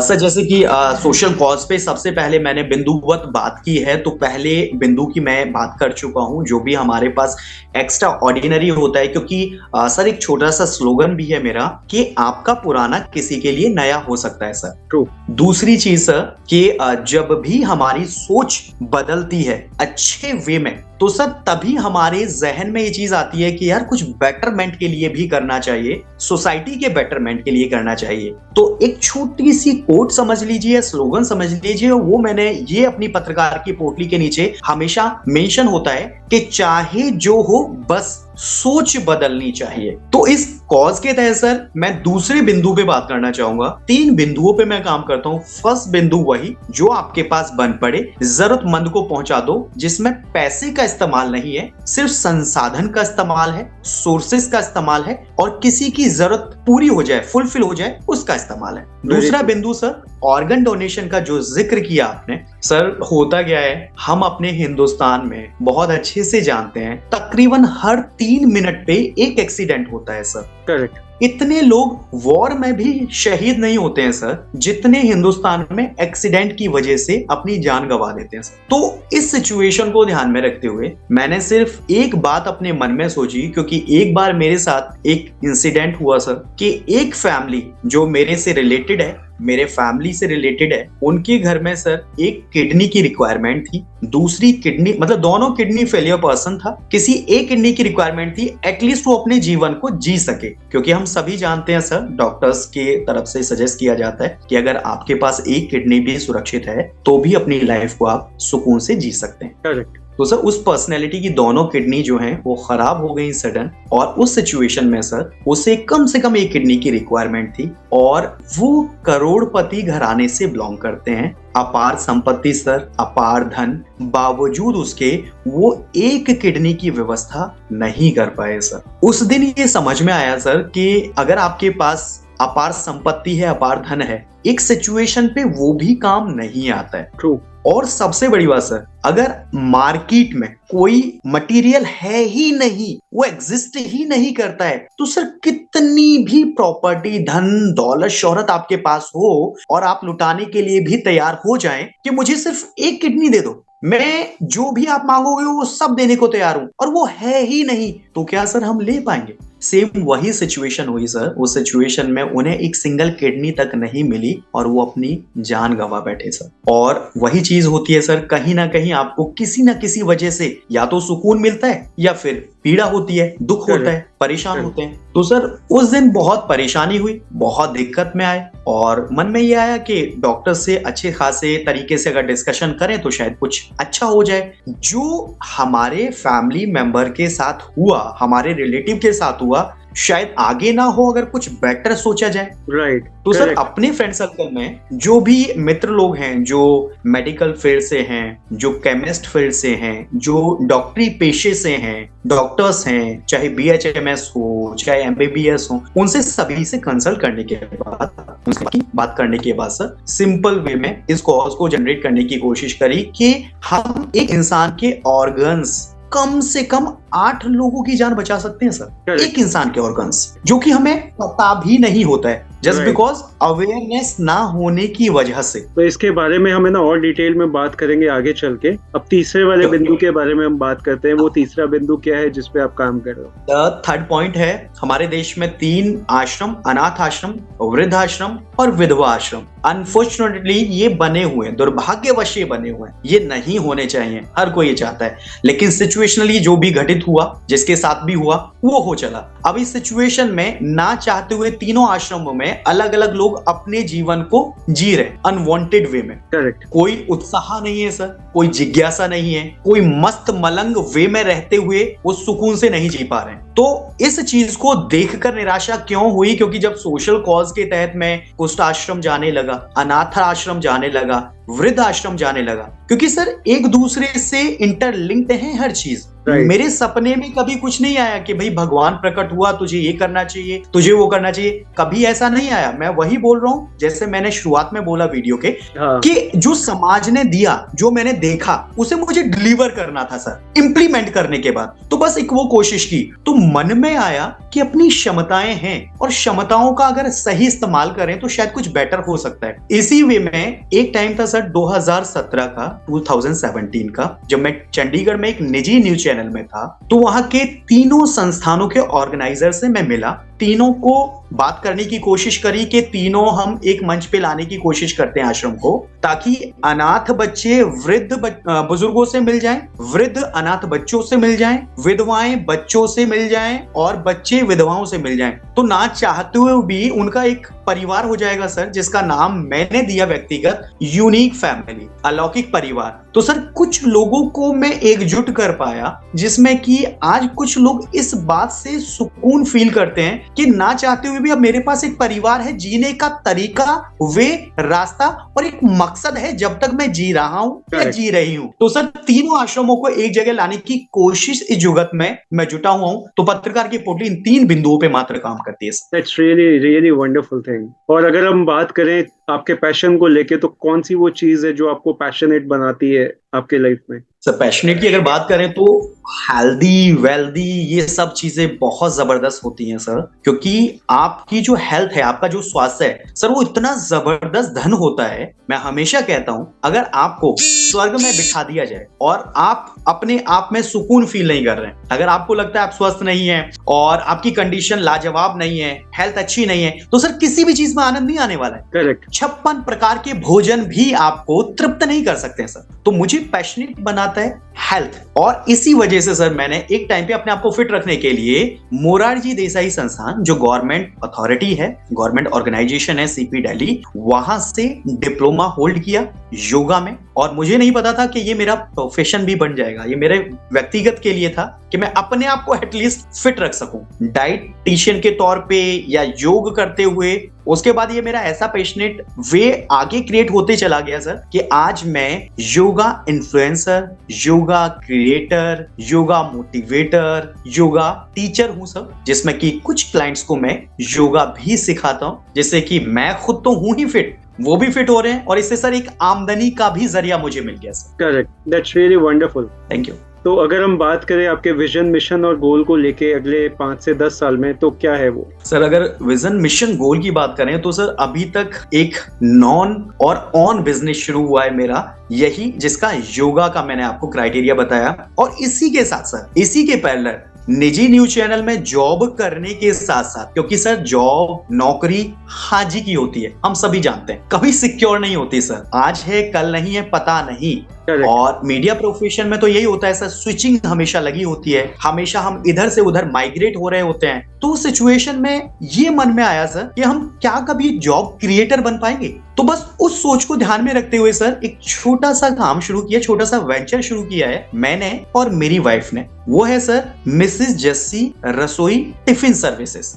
सर जैसे कि सोशल कॉज पे सबसे पहले मैंने बिंदुवत बात की है, तो पहले बिंदु की मैं बात कर चुका हूं जो भी हमारे पास एक्स्ट्रा ऑर्डिनरी होता है, क्योंकि सर एक छोटा सा स्लोगन भी है मेरा कि आपका पुराना किसी के लिए नया हो सकता है सर। ट्रू। दूसरी चीज सर कि जब भी हमारी सोच बदलती है अच्छे वे में, तो सर तभी हमारे जहन में ये चीज आती है कि यार कुछ बेटरमेंट के लिए भी करना चाहिए, सोसाइटी के बेटरमेंट के लिए करना चाहिए। तो एक छोटी सी कोट समझ लीजिए, स्लोगन समझ लीजिए, वो मैंने ये अपनी पत्रकार की पोटली के नीचे हमेशा मेंशन होता है कि चाहे जो हो बस सोच बदलनी चाहिए। तो इस कॉज के तहत सर मैं दूसरे बिंदु पे बात करना चाहूंगा। 3 बिंदुओं पे मैं काम करता हूं। फर्स्ट बिंदु वही जो आपके पास बन पड़े, जरूरतमंद को पहुंचा दो, जिसमें पैसे का इस्तेमाल नहीं है, सिर्फ संसाधन का इस्तेमाल है, सोर्सेस का इस्तेमाल है और किसी की जरूरत पूरी हो जाए, फुलफिल हो जाए, उसका इस्तेमाल है। दूसरा बिंदु सर ऑर्गन डोनेशन का जो जिक्र किया आपने सर, होता क्या है, हम अपने हिंदुस्तान में बहुत अच्छे से जानते हैं तकरीबन हर 3 मिनट पे एक एक्सीडेंट होता है सर। करेक्ट। इतने लोग वॉर में भी शहीद नहीं होते हैं सर जितने हिंदुस्तान में एक्सीडेंट की वजह से अपनी जान गंवा देते हैं सर। तो इस सिचुएशन को ध्यान में रखते हुए मैंने सिर्फ एक बात अपने मन में सोची, क्योंकि एक बार मेरे साथ एक इंसिडेंट हुआ सर कि एक फैमिली जो मेरे से रिलेटेड है, मेरे फैमिली से रिलेटेड है, उनके घर में सर एक किडनी की रिक्वायरमेंट थी, दूसरी किडनी मतलब दोनों किडनी फेलियर पर्सन था, किसी एक किडनी की रिक्वायरमेंट थी, एटलीस्ट वो अपने जीवन को जी सके। क्योंकि हम सभी जानते हैं सर, डॉक्टर्स के तरफ से सजेस्ट किया जाता है कि अगर आपके पास एक किडनी भी सुरक्षित है तो भी अपनी लाइफ को आप सुकून से जी सकते हैं। करेक्ट। तो सर उस पर्सनैलिटी की दोनों किडनी जो हैं वो खराब हो गई सडन, और उस सिचुएशन में सर उसे कम से कम एक किडनी की रिक्वायरमेंट थी, और वो करोड़पति घराने से बिलोंग करते हैं, अपार संपत्ति सर, अपार धन, बावजूद उसके वो एक किडनी की व्यवस्था नहीं कर पाए सर। उस दिन ये समझ में आया सर कि अगर आपके पास अपार संपत्ति है, अपार धन है, एक सिचुएशन पे वो भी काम नहीं आता है। ट्रू। और सबसे बड़ी बात सर, अगर मार्केट में कोई मटेरियल है ही नहीं, वो एग्जिस्ट ही नहीं करता है, तो सर कितनी भी प्रॉपर्टी, धन दौलत शोहरत आपके पास हो और आप लुटाने के लिए भी तैयार हो जाएं कि मुझे सिर्फ एक किडनी दे दो, मैं जो भी आप मांगोगे वो सब देने को तैयार हूं, और वो है ही नहीं, तो क्या सर हम ले पाएंगे? सेम वही सिचुएशन हुई सर। उस सिचुएशन में उन्हें एक सिंगल किडनी तक नहीं मिली और वो अपनी जान गंवा बैठे सर। और वही चीज होती है सर, कहीं ना कहीं आपको किसी ना किसी वजह से या तो सुकून मिलता है या फिर पीड़ा होती है, दुख होता है, परेशान होते हैं। तो सर उस दिन बहुत परेशानी हुई, बहुत दिक्कत में आए, और मन में ये आया कि डॉक्टर से अच्छे खासे तरीके से अगर डिस्कशन करें तो शायद कुछ अच्छा हो जाए। जो हमारे फैमिली मेंबर के साथ हुआ, हमारे रिलेटिव के साथ हुआ, शायद आगे ना हो अगर कुछ बेटर सोचा जाए। राइट। तो सर अपने फ्रेंड सर्कल में जो भी मित्र लोग हैं, जो मेडिकल फील्ड से हैं, जो केमिस्ट फील्ड से हैं, जो डॉक्टरी पेशे से हैं, डॉक्टर्स हैं, चाहे बीएचएमएस हो, चाहे एमबीबीएस हो, उनसे सभी से कंसल्ट करने के बाद, उनकी बात करने के बाद सर सिंपल वे में इस कॉज को जनरेट करने की कोशिश करी कि हम एक इंसान के ऑर्गन्स कम से कम 8 लोगों की जान बचा सकते हैं सर। एक इंसान के ऑर्गन्स, जो कि हमें पता भी नहीं होता है, जस्ट बिकॉज अवेयरनेस ना होने की वजह से। तो इसके बारे में हम ना और डिटेल में बात करेंगे आगे चल के। अब तीसरे वाले बिंदु के बारे में हम बात करते हैं। वो तीसरा बिंदु क्या है जिसपे आप काम कर रहे हो? थर्ड पॉइंट है, हमारे देश में 3 आश्रम, अनाथ आश्रम, वृद्ध आश्रम और विधवा आश्रम, अनफॉर्चुनेटली ये बने हुए हैं, दुर्भाग्यवश ये बने हुए हैं। ये नहीं होने चाहिए, हर कोई ये चाहता है, लेकिन सिचुएशनली जो भी घटित हुआ, जिसके साथ भी हुआ, वो हो चला। अब इस सिचुएशन में ना चाहते हुए तीनों आश्रमों में अलग अलग लोग अपने जीवन को जी रहे अनवांटेड वे में। करेक्ट। कोई उत्साह नहीं है सर, कोई जिज्ञासा नहीं है, कोई मस्त मलंग वे में रहते हुए वो सुकून से नहीं जी पा रहे हैं। तो इस चीज को देखकर निराशा क्यों हुई? क्योंकि जब सोशल कॉज के तहत मैं कुष्ठ आश्रम जाने लगा, अनाथ आश्रम जाने लगा, वृद्ध आश्रम जाने लगा, क्योंकि सर एक दूसरे से इंटरलिंक्ड है हर चीज। मेरे सपने में कभी कुछ नहीं आया कि भाई भगवान प्रकट हुआ, तुझे ये करना चाहिए, तुझे वो करना चाहिए, कभी ऐसा नहीं आया। मैं वही बोल रहा हूँ जैसे मैंने शुरुआत में बोला वीडियो के, कि जो समाज ने दिया, जो मैंने देखा, उसे मुझे डिलीवर करना था सर, इंप्लीमेंट करने के बाद। तो बस एक वो कोशिश की, तो मन में आया कि अपनी क्षमताएं हैं और क्षमताओं का अगर सही इस्तेमाल करें तो शायद कुछ बेटर हो सकता है। इसी वे में एक टाइम था सर 2017 का, 2017 का, जब मैं चंडीगढ़ में एक निजी न्यूज चैनल में था, तो वहां के तीनों संस्थानों के ऑर्गेनाइजर से मैं मिला, तीनों को बात करने की कोशिश करी कि तीनों हम एक मंच पे लाने की कोशिश करते हैं आश्रम को, ताकि अनाथ बच्चे वृद्ध बुजुर्गों से मिल जाएं, वृद्ध अनाथ बच्चों से मिल जाएं, विधवाएं बच्चों से मिल जाएं और बच्चे विधवाओं से मिल जाएं। तो ना चाहते हुए भी उनका एक परिवार हो जाएगा सर, जिसका नाम मैंने दिया व्यक्तिगत यूनिक फैमिली, अलौकिक परिवार। तो सर कुछ लोगों को मैं एकजुट कर पाया, जिसमें कि आज कुछ लोग इस बात से सुकून फील करते हैं कि ना चाहते हुए भी अब मेरे पास एक परिवार है, जीने का तरीका, वे, रास्ता और एक मकसद है जब तक मैं जी रहा हूं या जी रही हूं। तो सर तीनों आश्रमों को एक जगह लाने की कोशिश इस जुगत में मैं जुटा हुआ हूं। तो पत्रकार की पोटली इन 3 बिंदुओं पे मात्र काम करती है। That's really really wonderful thing। और अगर हम बात करें आपके पैशन को लेके, तो कौन सी वो चीज है जो आपको पैशनेट बनाती है आपके लाइफ में? सर पैशनेट की अगर बात करें तो हेल्दी वेल्दी ये सब चीजें बहुत जबरदस्त होती हैं सर, क्योंकि आपकी जो हेल्थ है, आपका जो स्वास्थ्य है सर, वो इतना जबरदस्त धन होता है। मैं हमेशा कहता हूं, अगर आपको स्वर्ग में बिठा दिया जाए और आप अपने आप में सुकून फील नहीं कर रहे हैं, अगर आपको लगता है आप स्वस्थ नहीं है और आपकी कंडीशन लाजवाब नहीं है, हेल्थ अच्छी नहीं है, तो सर किसी भी चीज में आनंद नहीं आने वाला है। करेक्ट। 56 प्रकार के भोजन भी आपको तृप्त नहीं कर सकते हैं सर। तो मुझे पैशनेट बनाता है हेल्थ, और इसी वजह से सर मैंने एक टाइम पे अपने आप को फिट रखने के लिए मोरारजी देसाई संस्थान, जो गवर्नमेंट अथॉरिटी है, गवर्नमेंट ऑर्गेनाइजेशन है सीपी दिल्ली, वहां से डिप्लोमा होल्ड किया योगा में। और मुझे नहीं पता था कि ये मेरा प्रोफेशन भी बन जाएगा, ये मेरे व्यक्तिगत के लिए था कि मैं अपने आप को एटलीस्ट फिट रख सकूं डाइटिशियन के तौर पे या योग करते हुए। उसके बाद ये मेरा ऐसा पैशनेट वे आगे क्रिएट होते चला गया सर कि आज मैं yoga influencer, yoga creator, yoga motivator, yoga teacher हूं सर, जिसमें कि कुछ क्लाइंट्स को मैं योगा भी सिखाता हूं, जिससे कि मैं खुद तो हूं ही फिट, वो भी फिट हो रहे हैं, और इससे सर एक आमदनी का भी जरिया मुझे मिल गया sir. Correct, that's really wonderful. Thank you. तो अगर हम बात करें आपके विजन, मिशन और गोल को लेके अगले 5 से 10 साल में, तो क्या है वो? सर अगर विजन मिशन गोल की बात करें तो सर अभी तक एक नॉन और ऑन बिजनेस शुरू हुआ है मेरा, यही जिसका योगा का मैंने आपको क्राइटेरिया बताया। और इसी के साथ सर, इसी के पैरेलल निजी न्यूज चैनल में जॉब करने के साथ साथ, क्योंकि सर जॉब नौकरी हाजी की होती है, हम सभी जानते हैं, कभी सिक्योर नहीं होती सर, आज है कल नहीं है, पता नहीं। और मीडिया प्रोफेशन में तो यही होता है सर, स्विचिंग हमेशा लगी होती है, हमेशा हम इधर से उधर माइग्रेट हो रहे होते हैं। तो सिचुएशन में ये मन में आया सर कि हम क्या कभी जॉब क्रिएटर बन पाएंगे? तो बस उस सोच को ध्यान में रखते हुए सर एक छोटा सा काम शुरू किया, छोटा सा वेंचर शुरू किया है मैंने और मेरी वाइफ ने। वो है सर मिसेस जस्सी रसोई टिफिन सर्विसेज,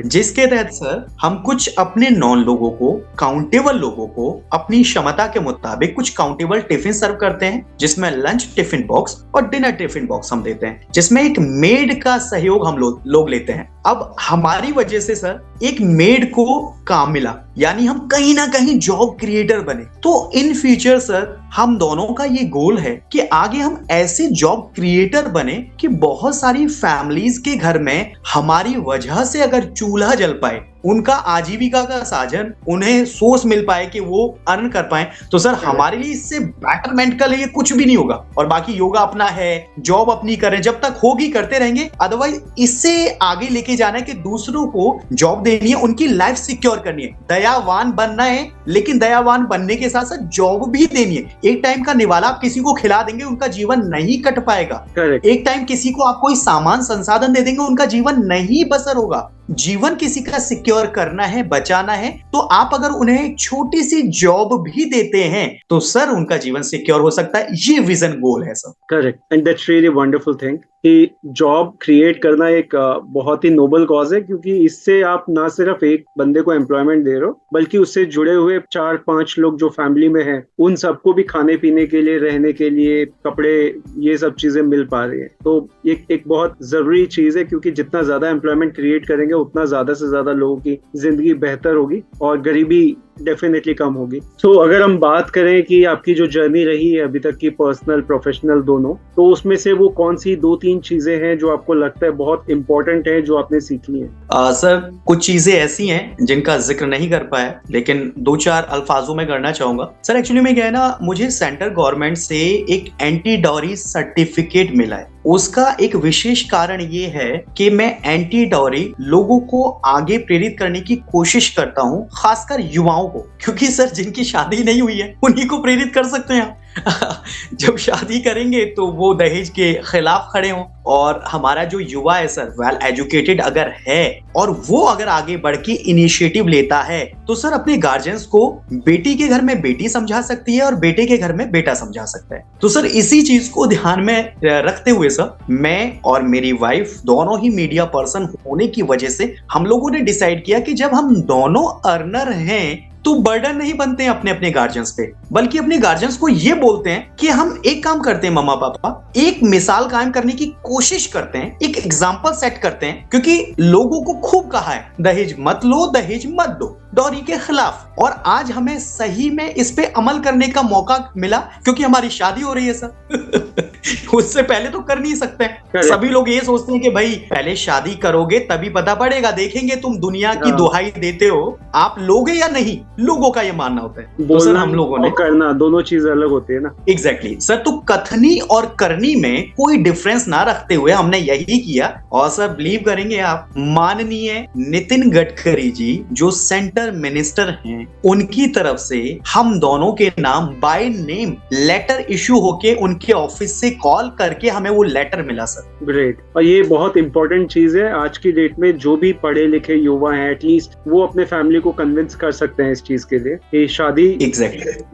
जिसके तहत सर हम कुछ अपने नॉन लोगों को, काउंटेबल लोगों को अपनी क्षमता के मुताबिक कुछ काउंटेबल टिफिन सर्व करते हैं, जिसमें लंच टिफिन बॉक्स और डिनर टिफिन बॉक्स हम देते हैं, जिसमें एक मेड का सहयोग हम लोग लेते हैं। अब हमारी वजह से सर एक मेड को काम मिला, यानी हम कहीं ना कहीं जॉब क्रिएटर बने। तो इन फ्यूचर सर हम दोनों का ये गोल है कि आगे हम ऐसे जॉब क्रिएटर बने कि बहुत सारी फैमिलीज के घर में हमारी वजह से अगर चूल्हा जल पाए, उनका आजीविका का साधन, उन्हें सोर्स मिल पाए कि वो अर्न कर पाए, तो सर हमारे लिए इससे बेटरमेंट का लिए कुछ भी नहीं होगा। और बाकी योगा अपना है, जॉब अपनी करें, जब तक होगी करते रहेंगे। अदरवाइज इससे आगे लेके जाना है कि दूसरों को जॉब देनी है, उनकी लाइफ सिक्योर करनी है, दयावान बनना है, लेकिन दयावान बनने के साथ साथ जॉब भी देनी है। एक टाइम का निवाला आप किसी को खिला देंगे, उनका जीवन नहीं कट पाएगा। एक टाइम किसी को आप कोई सामान संसाधन दे देंगे, उनका जीवन नहीं बसर होगा। जीवन किसी का सिक्योर करना है, बचाना है, तो आप अगर उन्हें एक छोटी सी जॉब भी देते हैं तो सर उनका जीवन सिक्योर हो सकता है। ये विजन गोल है sir. Correct, and that's really wonderful thing कि जॉब क्रिएट करना एक बहुत ही नोबल कॉज है, क्योंकि इससे आप ना सिर्फ एक बंदे को एम्प्लॉयमेंट दे रहे हो, बल्कि उससे जुड़े हुए 4-5 लोग जो फैमिली में हैं, उन सबको भी खाने पीने के लिए, रहने के लिए, कपड़े, ये सब चीजें मिल पा रही है। तो एक बहुत जरूरी चीज है, क्योंकि जितना ज्यादा एम्प्लॉयमेंट क्रिएट करेंगे उतना ज्यादा से ज्यादा लोगों की जिंदगी बेहतर होगी और गरीबी डेफिनेटली कम होगी। तो अगर हम बात करें कि आपकी जो जर्नी रही है अभी तक की, पर्सनल प्रोफेशनल दोनों, तो उसमें से वो कौन सी 2-3 चीजें हैं जो आपको लगता है बहुत इंपॉर्टेंट है, जो आपने सीखी है? सर कुछ चीजें ऐसी हैं जिनका जिक्र नहीं कर पाया, लेकिन 2-4 अल्फाजों में करना चाहूंगा। सर एक्चुअली में क्या है ना, मुझे सेंट्रल गवर्नमेंट से एक एंटी डॉरी सर्टिफिकेट मिला है। उसका एक विशेष कारण ये है कि मैं एंटी डॉरी लोगों को आगे प्रेरित करने की कोशिश करता हूं, खासकर युवाओं को, क्योंकि सर जिनकी शादी नहीं हुई है उन्हीं को प्रेरित कर सकते हैं। जब शादी करेंगे तो वो दहेज के खिलाफ खड़े हों, और हमारा जो युवा है सर वेल एजुकेटेड अगर है और वो अगर आगे बढ़ के इनिशिएटिव लेता है, तो सर अपने गार्जियंस को बेटी के घर में बेटी समझा सकती है और बेटे के घर में बेटा समझा सकता है। तो सर इसी चीज को ध्यान में रखते हुए सर मैं और मेरी वाइफ दोनों ही मीडिया पर्सन होने की वजह से हम लोगों ने डिसाइड किया कि जब हम दोनों अर्नर हैं तो बर्डन नहीं बनते हैं अपने अपने गार्जियंस पे, बल्कि अपने गार्जियंस को ये बोलते हैं कि हम एक काम करते हैं मम्मा पापा, एक मिसाल कायम करने की कोशिश करते हैं, एक एग्जाम्पल सेट करते हैं, क्योंकि लोगों को खूब कहा है दहेज मत लो, दहेज मत दो, डॉरी के खिलाफ, और आज हमें सही में इस पे अमल करने का मौका मिला क्योंकि हमारी शादी हो रही है सर। उससे पहले तो कर नहीं सकते हैं। सभी लोग ये सोचते हैं कि भाई पहले शादी करोगे तभी पता पड़ेगा, देखेंगे तुम दुनिया की दुहाई देते हो, आप लोगे या नहीं, लोगों का ये मानना होता है। तो सर हम लोगों ने करना दोनों चीज अलग होती है ना। एग्जैक्टली सर, तो कथनी और करनी में कोई डिफरेंस ना रखते हुए हमने यही किया। और सर बिलीव करेंगे आप, माननीय नितिन गडकरी जी जो सेंटर मिनिस्टर हैं, उनकी तरफ से हम दोनों के नाम बाय नेम लेटर इशू होके उनके ऑफिस से कॉल करके हमें वो लेटर मिला सर। ग्रेट। और ये बहुत इंपॉर्टेंट चीज है आज की डेट में, जो भी पढ़े लिखे युवा हैं एटलीस्ट वो अपने फैमिली को कन्विंस कर सकते हैं इस चीज के लिए। ये शादी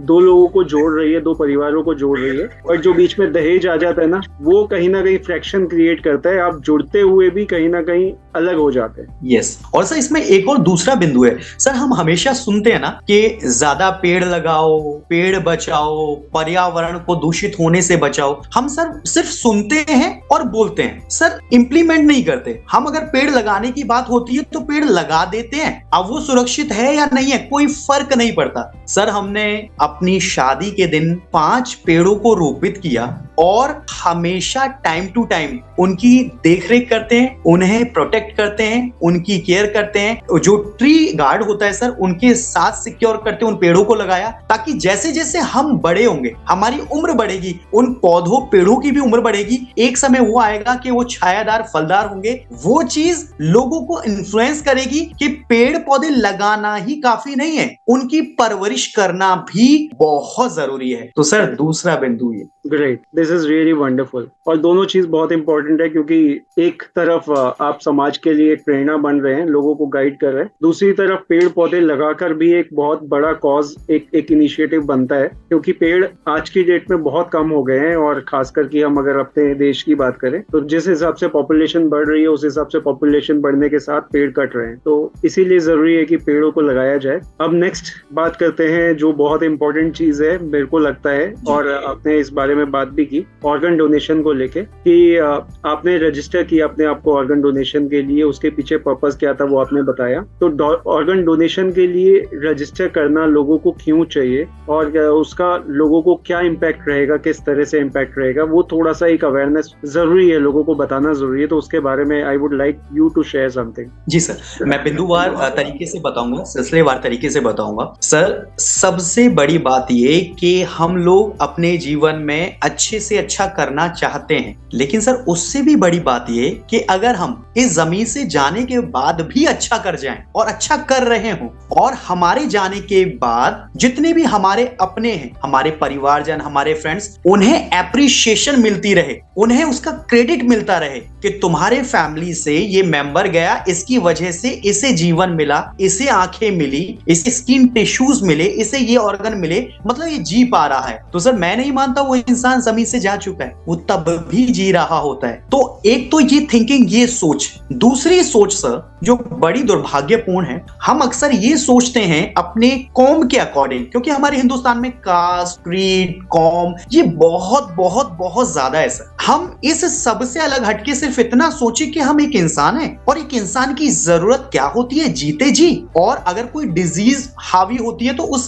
दो लोगों को जोड़ रही है, दो परिवारों को जोड़ रही है, और जो बीच में दहेज आ जाता है ना, वो कहीं ना कहीं फ्रैक्शन क्रिएट करता है। आप जुड़ते हुए भी कहीं ना कहीं अलग हो जाते हैं। यस। और सर इसमें एक और दूसरा बिंदु है सर, हम हमेशा सुनते हैं ना कि ज्यादा पेड़ लगाओ, पेड़ बचाओ, पर्यावरण को दूषित होने से बचाओ। हम सर सिर्फ सुनते हैं और बोलते हैं सर, इंप्लीमेंट नहीं करते। हम अगर पेड़ लगाने की बात होती है तो पेड़ लगा देते हैं, अब वो सुरक्षित है या नहीं है कोई फर्क नहीं पड़ता। सर हमने अपनी शादी के दिन 5 पेड़ों को रोपित किया और हमेशा टाइम टू टाइम उनकी देखरेख करते हैं, उन्हें प्रोटेक्ट करते हैं, उनकी केयर करते हैं। जो ट्री गार्ड होता है सर, उनके साथ सिक्योर करते हैं उन पेड़ों को लगाया, ताकि जैसे जैसे हम बड़े होंगे, हमारी उम्र बढ़ेगी, उन पौधों पेड़ों की भी उम्र बढ़ेगी। एक समय वो आएगा कि वो छायादार फलदार होंगे। वो चीज लोगों को इन्फ्लुएंस करेगी कि पेड़ पौधे लगाना ही काफी नहीं है, उनकी परवरिश करना भी बहुत जरूरी है। तो सर दूसरा बिंदु ये। Great, this is really wonderful. और दोनों चीज बहुत इंपॉर्टेंट है, क्योंकि एक तरफ आप समाज के लिए एक प्रेरणा बन रहे हैं, लोगों को गाइड कर रहे हैं, दूसरी तरफ पेड़ पौधे लगाकर भी एक बहुत बड़ा कॉज, एक इनिशिएटिव बनता है। क्योंकि पेड़ आज की डेट में बहुत कम हो गए हैं, और खासकर कि हम अगर अपने देश की बात करें तो जिस हिसाब से पॉपुलेशन बढ़ रही है उस हिसाब से पॉपुलेशन बढ़ने के साथ पेड़ कट रहे हैं। तो इसीलिए जरूरी है कि पेड़ों को लगाया जाए। अब नेक्स्ट बात करते हैं जो बहुत इंपॉर्टेंट चीज है मेरे को लगता है, और आपने इस बारे में बात भी की ऑर्गन डोनेशन को लेके, कि आपने रजिस्टर किया अपने आप को ऑर्गन डोनेशन के लिए, उसके पीछे पर्पस क्या था वो आपने बताया। तो ऑर्गन डोनेशन के लिए रजिस्टर करना लोगों को क्यों चाहिए, और उसका लोगों को क्या इम्पैक्ट रहेगा, किस तरह से इम्पैक्ट रहेगा, वो थोड़ा सा एक अवेयरनेस जरूरी है, लोगों को बताना जरूरी है। तो उसके बारे में I would like you to share something. जी सर, मैं बिंदुवार तरीके से बताऊंगा, सिलसिलेवार तरीके से बताऊंगा। सर सबसे बड़ी बात ये कि हम लोग अपने जीवन में अच्छे से अच्छा करना चाहते हैं, लेकिन सर उससे भी बड़ी बात ये कि अगर हम इस जमीन से जाने के बाद भी अच्छा कर जाएं और अच्छा कर रहे हों, और हमारे जाने के बाद जितने भी हमारे अपने हैं, हमारे परिवारजन, हमारे फ्रेंड्स, उन्हें एप्रिशिएशन मिलती रहे, उन्हें उसका क्रेडिट मिलता रहे कि तुम्हारे फैमिली से ये मेंबर गया, इसकी वजह से इसे जीवन मिला, इसे आंखें मिली, इसे स्किन टिश्यूज मिले, इसे ये ऑर्गन मिले, मतलब ये जी पा रहा है। तो सर मैं नहीं मानता वो इंसान जमीन से जा चुका है, वो तब भी जी रहा होता है। तो एक तो ये थिंकिंग, ये सोच। दूसरी सोच सर जो बड़ी दुर्भाग्यपूर्ण है, हम अक्सर ये सोचते हैं अपने कौम के अकॉर्डिंग, क्योंकि हमारे हिंदुस्तान में कास्ट, क्रीड, कौम ये बहुत बहुत बहुत ज्यादा है सर। हम इस सब से अलग हटके सिर्फ इतना सोचे कि हम एक इंसान हैं, और एक इंसान की जरूरत क्या होती है, जीते जी। और अगर कोई डिजीज हावी होती है तो उस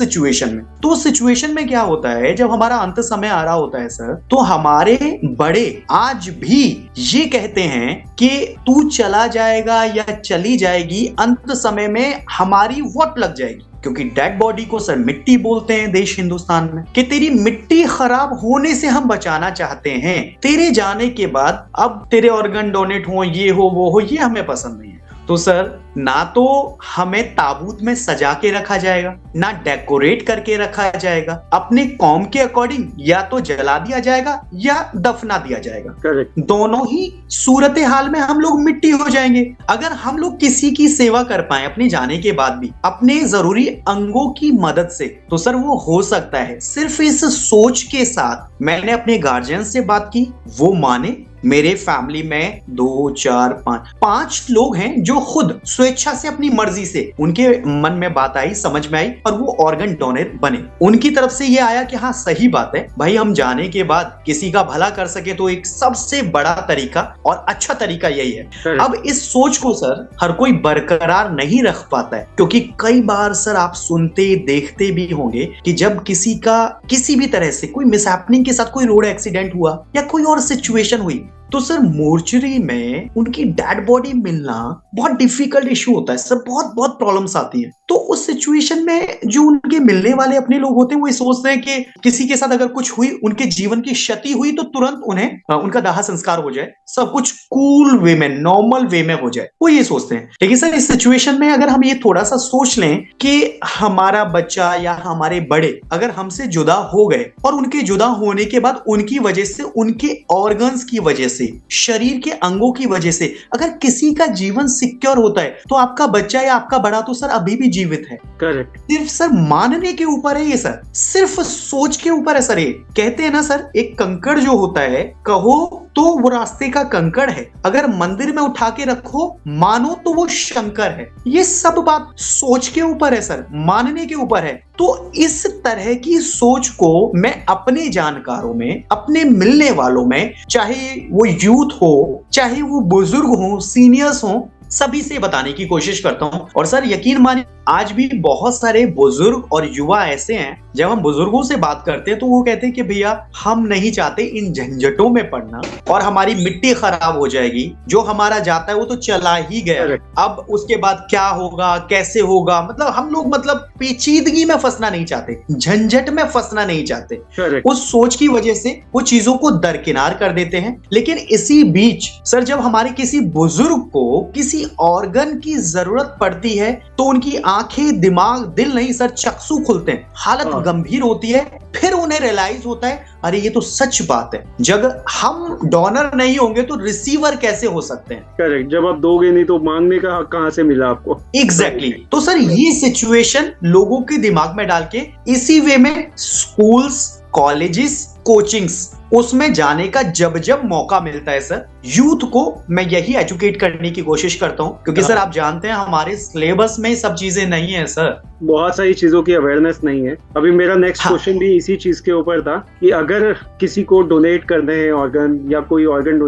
सिचुएशन में क्या होता है, जब हमारा अंत समय आ रहा होता है सर, तो हमारे बड़े आज भी ये कहते हैं कि तू चला जाएगा या चली जाएगी, अंत समय में हमारी वोट लग जाएगी। क्योंकि डेड बॉडी को सर मिट्टी बोलते हैं देश हिंदुस्तान में, कि तेरी मिट्टी खराब होने से हम बचाना चाहते हैं। तेरे जाने के बाद अब तेरे ऑर्गन डोनेट हो, ये हो वो हो, ये हमें पसंद नहीं है। तो सर ना तो हमें ताबूत में सजा के रखा जाएगा, ना डेकोरेट करके रखा जाएगा, अपने कौम के अकॉर्डिंग या तो जला दिया जाएगा या दफना दिया जाएगा। करेक्ट। दोनों ही सूरत हाल में हम लोग मिट्टी हो जाएंगे। अगर हम लोग किसी की सेवा कर पाए अपने जाने के बाद भी अपने जरूरी अंगों की मदद से, तो सर वो हो सकता है। सिर्फ इस सोच के साथ मैंने अपने गार्जियन से बात की, वो माने, मेरे फैमिली में 2 4 5 लोग हैं जो खुद स्वेच्छा से अपनी मर्जी से उनके मन में बात आई, समझ में आई और वो ऑर्गन डोनर बने। उनकी तरफ से ये आया कि हाँ सही बात है भाई, हम जाने के बाद किसी का भला कर सके तो एक सबसे बड़ा तरीका और अच्छा तरीका यही है। अब इस सोच को सर हर कोई बरकरार नहीं रख पाता है, क्योंकि कई बार सर आप सुनते देखते भी होंगे कि जब किसी का किसी भी तरह से कोई मिसहैपनिंग के साथ कोई रोड एक्सीडेंट हुआ या कोई और सिचुएशन हुई तो सर मोर्चरी में उनकी डेड बॉडी मिलना बहुत डिफिकल्ट इशू होता है सर, बहुत बहुत प्रॉब्लम्स आती हैं। तो उस सिचुएशन में जो उनके मिलने वाले अपने लोग होते हैं वो ये सोचते हैं कि किसी के साथ अगर कुछ हुई, उनके जीवन की क्षति हुई तो तुरंत उन्हें उनका दाह संस्कार हो जाए, सब कुछ कूल वे में नॉर्मल वे में हो जाए, वो ये सोचते हैं। लेकिन सर इस सिचुएशन में अगर हम ये थोड़ा सा सोच लें कि हमारा बच्चा या हमारे बड़े अगर हमसे जुदा हो गए और उनके जुदा होने के बाद उनकी वजह से, उनके ऑर्गन्स की वजह से, शरीर के अंगों की वजह से अगर किसी का जीवन सिक्योर होता है तो आपका बच्चा या आपका बड़ा तो सर अभी भी जीवित है। करेक्ट। सिर्फ सर मानने के ऊपर है ये सर, सिर्फ सोच के ऊपर है सर। ये कहते हैं ना सर, एक कंकड़ जो होता है कहो तो वो रास्ते का कंकड़ है, अगर मंदिर में उठा के रखो मानो तो वो शंकर है। ये सब बात सोच के ऊपर है सर, मानने के ऊपर है। तो इस तरह की सोच को मैं अपने जानकारों में, अपने मिलने वालों में, चाहे वो यूथ हो, चाहे वो बुजुर्ग हो, सीनियर्स हो, सभी से बताने की कोशिश करता हूं। और सर यकीन मानिए आज भी बहुत सारे बुजुर्ग और युवा ऐसे हैं, जब हम बुजुर्गों से बात करते हैं तो वो कहते हैं कि भैया हम नहीं चाहते इन झंझटों में पड़ना और हमारी मिट्टी खराब हो जाएगी, जो हमारा जाता है वो तो चला ही गया, अब उसके बाद क्या होगा, कैसे होगा, मतलब हम लोग मतलब पेचीदगी में फंसना नहीं चाहते, झंझट में फंसना नहीं चाहते। उस सोच की वजह से वो चीजों को दरकिनार कर देते हैं। लेकिन इसी बीच सर जब हमारे किसी बुजुर्ग को किसी ऑर्गन की जरूरत पड़ती है तो उनकी आंखें, दिमाग, दिल नहीं सर चक्षु खुलते हैं, हालत गंभीर होती है, फिर उन्हें रियलाइज होता है अरे ये तो सच बात है, जब हम डोनर नहीं होंगे तो रिसीवर कैसे हो सकते हैं। करेक्ट, जब आप दोगे नहीं तो मांगने का हक कहां से मिला आपको। एग्जैक्टली। तो सर ये सिचुएशन लोगों के दिमाग में डाल के इसी वे में स्कूल्स, कॉलेजेस, कोचिंग्स उसमें जाने का जब जब मौका मिलता है सर, यूथ को मैं यही एजुकेट करने की कोशिश करता हूं, क्योंकि सर आप जानते हैं हमारे सिलेबस में सब चीजें नहीं है सर, बहुत सारी चीजों की अवेयरनेस नहीं है। अभी मेरा नेक्स्ट क्वेश्चन भी इसी चीज के ऊपर था कि अगर किसी को डोनेट करने हैं ऑर्गन या कोई ऑर्गन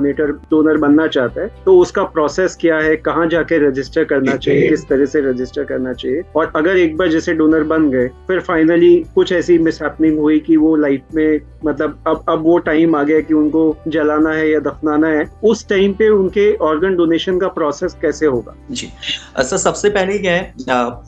डोनर बनना चाहता है तो उसका प्रोसेस क्या है, कहाँ जाके रजिस्टर करना चाहिए, किस तरह से रजिस्टर करना चाहिए, और अगर एक बार जैसे डोनर बन गए फिर फाइनली कुछ ऐसी मिसहैपनिंग हुई कि वो लाइफ में मतलब अब वो टाइम आ गया कि उनको जलाना है या दफनाना है, उस टाइम पे उनके ऑर्गन डोनेशन का प्रोसेस कैसे होगा। जी सर, सबसे पहले क्या है,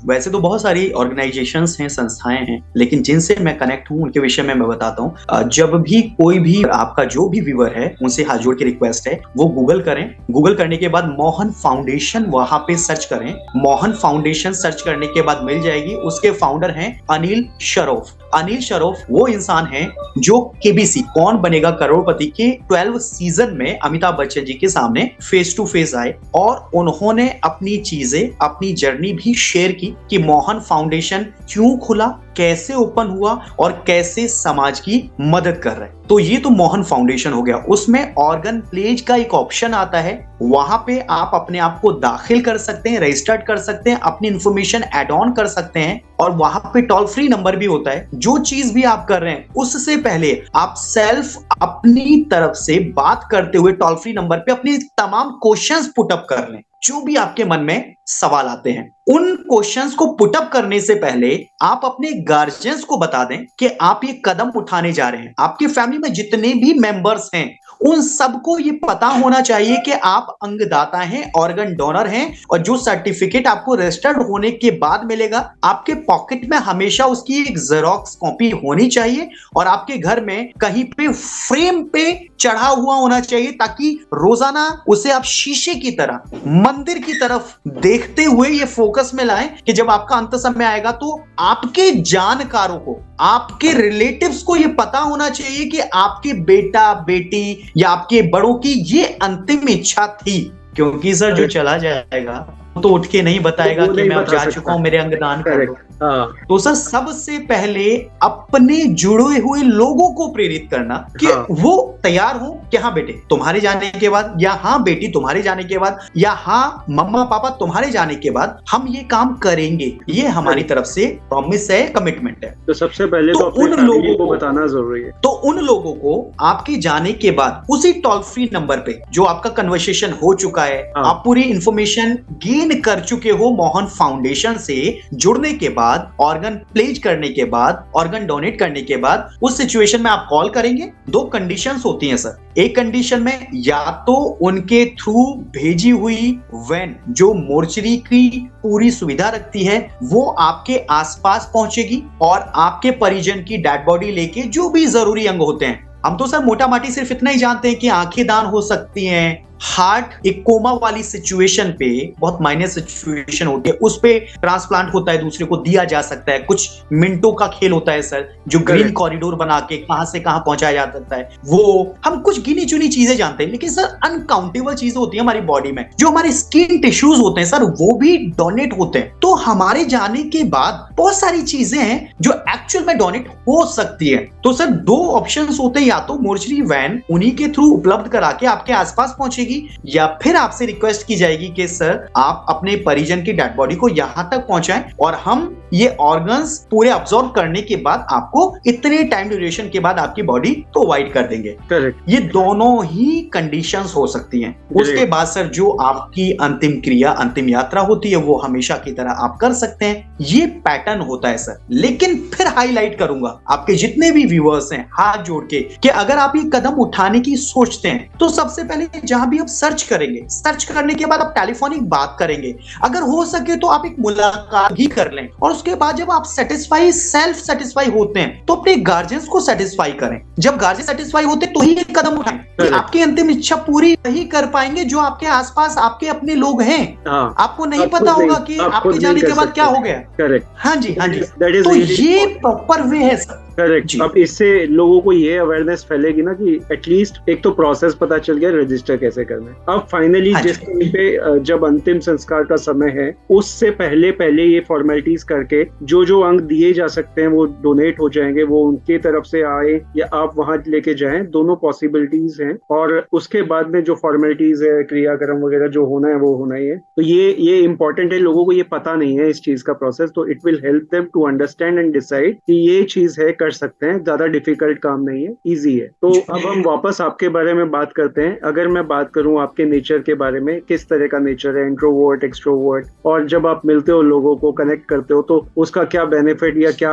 वैसे तो बहुत सारी ऑर्गेनाइजेशंस हैं, संस्थाएं हैं, लेकिन जिनसे मैं कनेक्ट हूं उनके विषय में मैं बताता हूं। जब भी कोई भी आपका जो भी व्यूअर है उनसे हाथ जोड़ के रिक्वेस्ट है वो गूगल करें, गूगल करने के बाद मोहन फाउंडेशन वहां पे सर्च करें, मोहन फाउंडेशन सर्च करने के बाद मिल जाएगी। उसके फाउंडर हैं अनिल शरोफ। अनिल शरोफ वो इंसान हैं जो केबीसी कौन बनेगा करोड़पति के 12 सीजन में अमिताभ बच्चन जी के सामने फेस टू फेस आए और उन्होंने अपनी चीजें, अपनी जर्नी भी शेयर की कि मोहन फाउंडेशन क्यों खुला, कैसे ओपन हुआ और कैसे समाज की मदद कर रहे हैं। तो ये तो मोहन फाउंडेशन हो गया। उसमें ऑर्गन प्लेज का एक ऑप्शन आता है, वहां पे आप अपने आप को दाखिल कर सकते हैं, रजिस्टर्ड कर सकते हैं, अपनी इंफॉर्मेशन ऐड ऑन कर सकते हैं, और वहां पे टोल फ्री नंबर भी होता है। जो चीज भी आप कर रहे हैं उससे पहले आप सेल्फ अपनी तरफ से बात करते हुए टोल फ्री नंबर पे अपने तमाम क्वेश्चंस पुट अप कर लें, जो भी आपके मन में सवाल आते हैं। उन क्वेश्चंस को पुट अप करने से पहले आप अपने गार्जियंस को बता दें कि आप ये कदम उठाने जा रहे हैं। आपके फैमिली में जितने भी मेंबर्स हैं उन सबको ये पता होना चाहिए कि आप अंगदाता हैं, ऑर्गन डोनर हैं, और जो सर्टिफिकेट आपको रजिस्टर्ड होने के बाद मिलेगा आपके पॉकेट में हमेशा उसकी एक जेरोक्स कॉपी होनी चाहिए और आपके घर में कहीं पे फ्रेम पे चढ़ा हुआ होना चाहिए, ताकि रोजाना उसे आप शीशे की तरह, मंदिर की तरफ देखते हुए ये फोकस में लाएं कि जब आपका अंत समय आएगा तो आपके जानकारों को, आपके रिलेटिव्स को ये पता होना चाहिए कि आपके बेटा बेटी या आपके बड़ों की ये अंतिम इच्छा थी। क्योंकि सर जो चला जाएगा तो उठ के नहीं बताएगा कि मैं अब जा चुका हूं, मेरे अंगदान कर दो। हाँ तो सर सबसे पहले अपने जुड़े हुए लोगों को प्रेरित करना कि हाँ वो तैयार हो कि हाँ बेटे तुम्हारे जाने के बाद, या हाँ बेटी तुम्हारे जाने के बाद, या हाँ मम्मा पापा तुम्हारे जाने के बाद हम ये काम करेंगे। ये हमारी तरफ से प्रॉमिस है, कमिटमेंट है। तो सबसे पहले तो तो अपने उन फैमिली लोगों को को बताना जरूरी है। तो उन लोगों को आपके जाने के बाद उसी टोल फ्री नंबर पे जो आपका कन्वर्सेशन हो चुका है, हाँ। आप पूरी इंफॉर्मेशन गेन कर चुके हो मोहन फाउंडेशन से जुड़ने के बाद, ऑर्गन प्लेज करने के बाद, ऑर्गन डोनेट करने के बाद, उस सिचुएशन में आप कॉल करेंगे। दो कंडीशंस होती हैं सर। एक कंडीशन में या तो उनके थ्रू भेजी हुई वैन जो मोर्चरी की पूरी सुविधा रखती है वो आपके आसपास पहुंचेगी और आपके परिजन की डेड बॉडी लेके जो भी जरूरी अंग होते हैं, हम तो सर मोटा माटी सिर्फ इतना ही जानते हैं कि आंखें दान हो सकती हैं, हार्ट एक कोमा वाली सिचुएशन पे, बहुत माइनर सिचुएशन होती है, उस पे ट्रांसप्लांट होता है, दूसरे को दिया जा सकता है। कुछ मिनटों का खेल होता है सर, जो ग्रीन कॉरिडोर बना के कहां से कहां पहुंचाया जा सकता है। वो हम कुछ गिनी चुनी चीजें जानते हैं, लेकिन सर अनकाउंटेबल चीजें होती है हमारी बॉडी में। जो हमारे स्किन टिश्यूज होते हैं सर वो भी डोनेट होते हैं। तो हमारे जाने के बाद बहुत सारी चीजें हैं जो एक्चुअल में डोनेट हो सकती है। तो सर दो ऑप्शंस होते हैं, या तो मोर्चरी वैन उन्हीं के थ्रू उपलब्ध करा के आपके आसपास पहुंचेगी, या फिर आपसे रिक्वेस्ट की जाएगी कि सर आप अपने परिजन की डेड बॉडी को यहां तक पहुंचाएं और हम ये ऑर्गन्स पूरे अब्सॉर्ब करने के बाद आपको इतने टाइम ड्यूरेशन के बाद आपकी बॉडी प्रोवाइड कर देंगे। करेक्ट। ये दोनों ही कंडीशंस हो सकती हैं। उसके बाद सर जो आपकी अंतिम क्रिया, अंतिम यात्रा होती है वो हमेशा की तरह आप कर सकते हैं। ये पैटर्न होता है सर। लेकिन फिर हाईलाइट करूंगा आपके जितने भी व्यूअर्स हैं हाथ जोड़ के कि अगर आप ये कदम उठाने की सोचते हैं तो सबसे पहले जहां भी आप सर्च करेंगे, सर्च करने के बाद आप टेलीफोनिक बात करेंगे, अगर हो सके तो आप एक मुलाकात भी कर लें, और उसके बाद जब आप सेटिस्फाई, सेल्फ सेटिस्फाई होते हैं तो अपने गार्जियंस को सेटिस्फाई करें। जब गार्जियन सेटिस्फाई होते तो ही एक कदम उठाएं कि आपकी अंतिम इच्छा पूरी नहीं कर पाएंगे जो आपके आसपास आपके अपने लोग हैं। हाँ, आपको नहीं पता होगा कि आपके जाने के बाद क्या हो गया। करेक्ट। हाँ जी, हाँ जी। That is तो really ये प्रॉपर वे है सर। करेक्ट। अब इससे लोगों को ये अवेयरनेस फैलेगी ना कि एटलीस्ट एक तो प्रोसेस पता चल गया रजिस्टर कैसे करना है। अब फाइनली हाँ जिस टाइम पे जब अंतिम संस्कार का समय है उससे पहले ये फॉर्मेलिटीज करके जो जो अंग दिए जा सकते हैं वो डोनेट हो जाएंगे, वो उनके तरफ से आए या आप वहां लेके जाएं, दोनों पॉसिबिलिटीज हैं। और उसके बाद में जो फॉर्मेलिटीज है, क्रियाक्रम वगैरह जो होना है वो होना ही है। तो ये इंपॉर्टेंट है, लोगों को ये पता नहीं है इस चीज का प्रोसेस, तो it will help them to understand and decide कि ये चीज है, कर सकते हैं, ज्यादा डिफिकल्ट काम नहीं है, इजी है। तो अब हम वापस आपके बारे में बात करते हैं। अगर मैं बात करूं आपके नेचर के बारे में, किस तरह का नेचर है, इंट्रोवर्ट, एक्सट्रोवर्ट, और जब आप मिलते हो लोगों को कनेक्ट करते हो तो उसका क्या बेनिफिट या क्या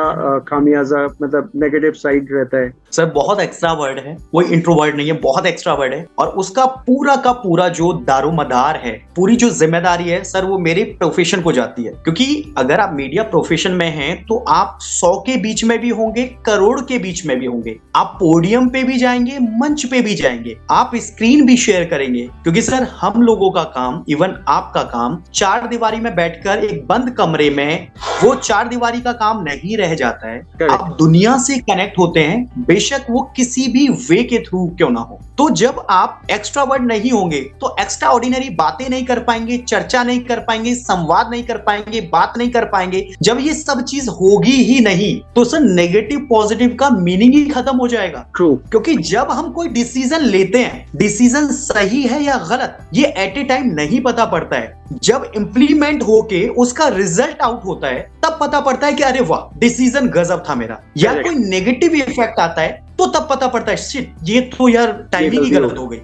खामियाजा, मतलब नेगेटिव साइड रहता है? सर बहुत एक्स्ट्रावर्ट है, वो इंट्रोवर्ट नहीं है, बहुत एक्स्ट्रावर्ट है। और उसका पूरा का पूरा जो दारोमदार है, पूरी जो जिम्मेदारी है सर वो मेरे प्रोफेशन को जाती है। क्योंकि अगर आप मीडिया प्रोफेशन में हैं तो आप 100 के बीच में भी होंगे, करोड़ के बीच में भी होंगे, आप पोडियम पे भी जाएंगे, मंच पे भी जाएंगे, आप स्क्रीन भी शेयर करेंगे। क्योंकि सर हम लोगों का काम, इवन आपका काम, चार दीवारी में बैठकर एक बंद कमरे में वो चार दीवारी का काम नहीं रह जाता है। आप दुनिया से कनेक्ट होते हैं, बेशक वो किसी भी वे के थ्रू क्यों ना हो। तो जब आप एक्स्ट्रावर्ट नहीं होंगे तो एक्स्ट्रा ऑर्डिनरी बातें नहीं कर पाएंगे, चर्चा नहीं कर पाएंगे, संवाद नहीं कर पाएंगे, बात नहीं कर पाएंगे। जब ये सब चीज होगी ही नहीं तो सर नेगेटिव पॉजिटिव का मीनिंग ही खत्म हो जाएगा। ट्रू। क्योंकि जब हम कोई डिसीजन लेते हैं, डिसीजन सही है या गलत ये एट ए टाइम नहीं पता पड़ता है। जब इंप्लीमेंट होके उसका रिजल्ट आउट होता है तब पता पड़ता है कि अरे वाह डिसीजन गजब था मेरा। या कोई नेगेटिव इफेक्ट आता है तो तब पता पड़ता है शिट ये तो यार टाइमिंग ही गलत हो गई।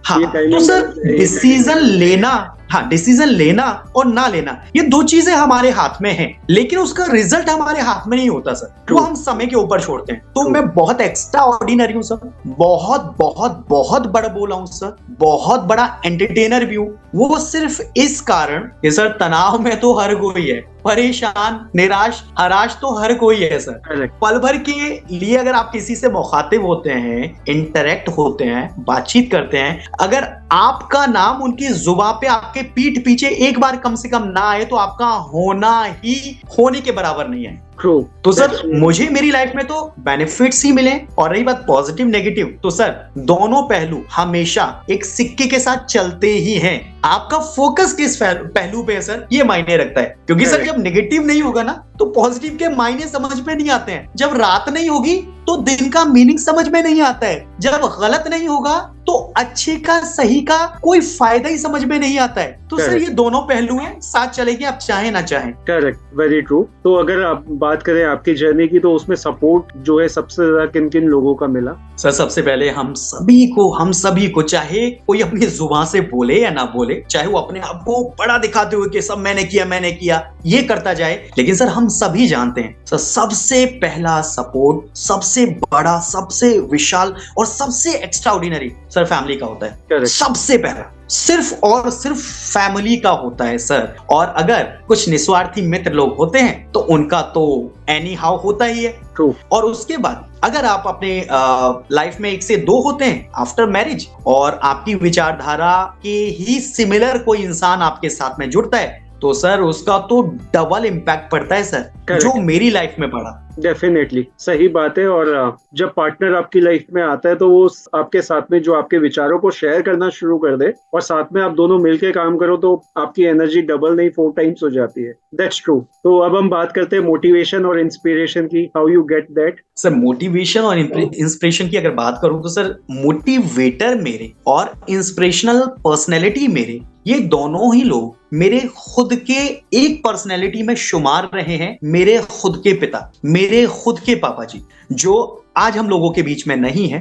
हाँ, तो सर डिसीजन लेना, हाँ डिसीजन लेना और ना लेना ये दो चीजें हमारे हाथ में हैं, लेकिन उसका रिजल्ट हमारे हाथ में नहीं होता सर, वो हम समय के ऊपर छोड़ते हैं। तो मैं बहुत एक्स्ट्रा ऑर्डिनरी हूँ सर, बहुत बहुत बहुत बड़ा बोला हूँ सर, बहुत बड़ा एंटरटेनर भी हूँ। वो सिर्फ इस कारण कि सर तनाव में तो हर कोई है, परेशान, निराश, हराश तो हर कोई है सर। पल भर के लिए अगर आप किसी से मुखातिब होते हैं, इंटरेक्ट होते हैं, बातचीत करते हैं, अगर आपका नाम उनकी जुबान पे आपके पीठ पीछे एक बार कम से कम ना आए तो आपका होना ही होने के बराबर नहीं है। ट्रू। तो सर मुझे मेरी लाइफ में तो बेनिफिट्स ही मिले, और रही बात पॉजिटिव नेगेटिव, तो सर दोनों पहलू हमेशा एक सिक्के के साथ चलते ही हैं। आपका फोकस किस पहलू पे है सर, ये मायने रखता है। क्योंकि सर जब नेगेटिव नहीं होगा ना तो पॉजिटिव के मायने समझ में नहीं आते हैं। जब रात नहीं होगी तो दिन का मीनिंग समझ में नहीं आता है। जब गलत नहीं होगा तो अच्छे का सही का कोई फायदा ही समझ में नहीं आता है। तो सर ये दोनों पहलू हैं, साथ चलेंगे आप चाहे ना चाहें। Correct, very true. तो अगर आप बात करें आपकी जर्नी की, तो उसमें सपोर्ट जो है सबसे ज्यादा किन किन लोगों का मिला? सर सबसे पहले हम सभी को चाहे कोई अपनी जुबान से बोले या ना बोले, चाहे वो अपने आप को बड़ा दिखाते हुए कि सब मैंने किया ये करता जाए, लेकिन सर हम सभी जानते हैं सर सबसे पहला सपोर्ट, सबसे बड़ा, सबसे विशाल और सबसे एक्स्ट्राऑर्डिनरी सर फैमिली का होता है। Correct. सबसे पहला सिर्फ और सिर्फ फैमिली का होता है सर। और अगर कुछ निस्वार्थी मित्र लोग होते हैं तो उनका तो एनी हाउ होता ही है। True. और उसके बाद अगर आप अपने लाइफ में एक से दो होते हैं आफ्टर मैरिज, और आपकी विचारधारा के ही सिमिलर कोई इंसान आपके साथ में जुड़ता है, तो सर उसका तो डबल इम्पैक्ट पड़ता है सर। Correct. जो मेरी लाइफ में पड़ा। डेफिनेटली सही बात है। और जब पार्टनर आपकी लाइफ में आता है तो वो आपके साथ में जो आपके विचारों को शेयर करना शुरू कर दे और साथ में आप दोनों मिलकर काम करो तो आपकी एनर्जी डबल नहीं 4 टाइम्स हो जाती है। That's true. तो अब हम बात करते हैं मोटिवेशन और इंस्पिरेशन की। How you get that? Sir motivation और इंस्पिरेशन की अगर बात करूं तो सर मोटिवेटर मेरे और इंस्पिरेशनल पर्सनैलिटी मेरे, ये दोनों ही लोग मेरे खुद के एक पर्सनैलिटी में शुमार रहे हैं। मेरे खुद के पिता, मेरे खुद के पापा जी, जो आज हम लोगों के बीच में नहीं है।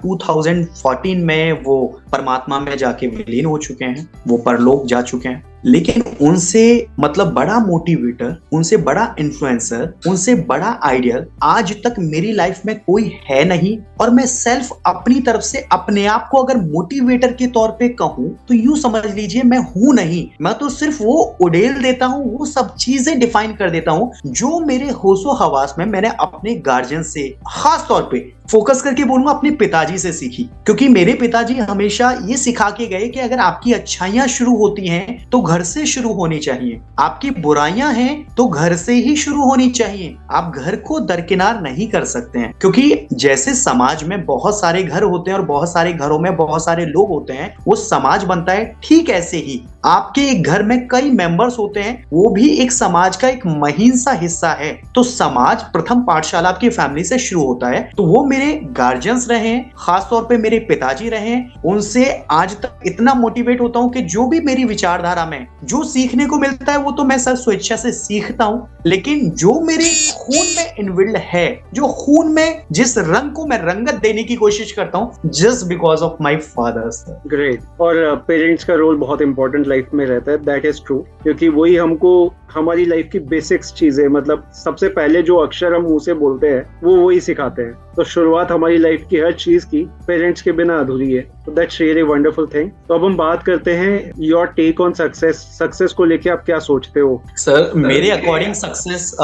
2014 में वो परमात्मा में जाके विलीन हो चुके हैं, वो परलोक जा चुके हैं। लेकिन उनसे मतलब बड़ा मोटिवेटर, उनसे बड़ा इन्फ्लुएंसर, उनसे बड़ा आइडियल आज तक मेरी लाइफ में कोई है नहीं। और मैं सेल्फ अपनी तरफ से अपने आप को अगर मोटिवेटर के तौर पे कहूं तो यूं समझ लीजिए मैं हूं नहीं। मैं तो सिर्फ वो उड़ेल देता हूं, वो सब चीजें डिफाइन कर देता हूं जो मेरे होशो हवास में मैंने अपने गार्जियन से, खास तौर पे फोकस करके बोलूंगा अपने पिताजी से सीखी। क्योंकि मेरे पिताजी हमेशा ये सिखा के गए कि अगर आपकी अच्छाइयां शुरू होती हैं तो घर से शुरू होनी चाहिए, आपकी बुराइयां हैं तो घर से ही शुरू होनी चाहिए। आप घर को दरकिनार नहीं कर सकते हैं। क्योंकि जैसे समाज में बहुत सारे घर होते हैं और बहुत सारे घरों में बहुत सारे लोग होते हैं, वो समाज बनता है, ठीक ऐसे ही आपके एक घर में कई मेंबर्स होते हैं, वो भी एक समाज का एक महीन सा हिस्सा है। तो समाज प्रथम पाठशाला आपकी फैमिली से शुरू होता है। तो वो मेरे गार्जियंस रहे हैं, खास तौर पे मेरे पिताजी रहे हैं। उनसे आज तक इतना मोटिवेट होता हूं कि जो भी मेरी विचारधारा में जो सीखने को मिलता है वो तो मैं सर स्वेच्छा से सीखता हूं, लेकिन जो मेरे खून में इनबिल्ड है, जो खून में जिस रंग को मैं रंगत देने की कोशिश करता हूं, just because of my father's. Great. और पेरेंट्स का रोल बहुत इंपॉर्टेंट लाइफ में रहता है। That is true. क्योंकि वही हमको हमारी लाइफ की बेसिक्स चीजें, मतलब सबसे पहले जो अक्षर हम मुंह से बोलते हैं वो वही सिखाते हैं। तो शुरुआत हमारी लाइफ की हर चीज की पेरेंट्स के बिना अधूरी है। तो दैट्स रियली वंडरफुल थिंग। तो अब हम बात करते हैं योर टेक ऑन सक्सेस को लेके आप क्या सोचते हो? सर मेरे अकॉर्डिंग सक्सेस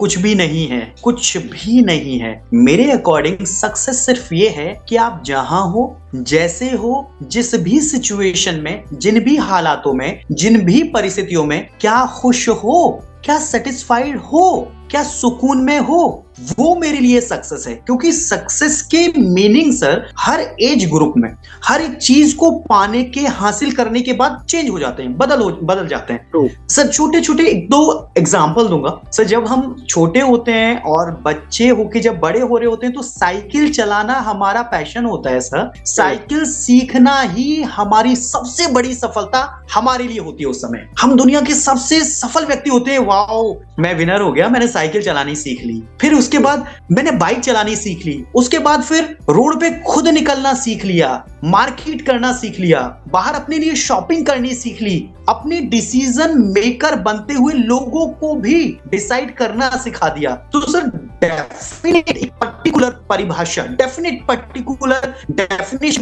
कुछ भी नहीं है, कुछ भी नहीं है। मेरे अकॉर्डिंग सक्सेस सिर्फ ये है कि आप जहां हो, जैसे हो, जिस भी सिचुएशन में, जिन भी हालातों में, जिन भी परिस्थितियों में, क्या खुश हो, क्या सेटिस्फाइड हो, क्या सुकून में हो, वो मेरे लिए सक्सेस है। क्योंकि सक्सेस के मीनिंग सर हर एज ग्रुप में हर एक चीज को पाने के, हासिल करने के बाद चेंज हो जाते हैं, बदल जाते हैं। सर छोटे छोटे एक दो एग्जांपल दूंगा। सर जब हम छोटे होते हैं और बच्चे होके जब बड़े हो रहे होते हैं तो साइकिल चलाना हमारा पैशन होता है सर। साइकिल सीखना ही हमारी सबसे बड़ी सफलता हमारे लिए होती है। उस समय हम दुनिया के सबसे सफल व्यक्ति होते हैं। वाओ, मैं विनर हो गया, मैंने साइकिल चलानी सीख ली। फिर उसके बाद मैंने बाइक चलानी सीख ली। उसके बाद फिर रोड पे खुद निकलना सीख लिया, मार्केट करना सीख लिया, बाहर अपने लिए शॉपिंग करनी सीख ली, अपने डिसीजन मेकर बनते हुए लोगों को भी डिसाइड करना सिखा दिया। तो सर डेफिनेट पर्टिकुलर परिभाषा, डेफिनेशन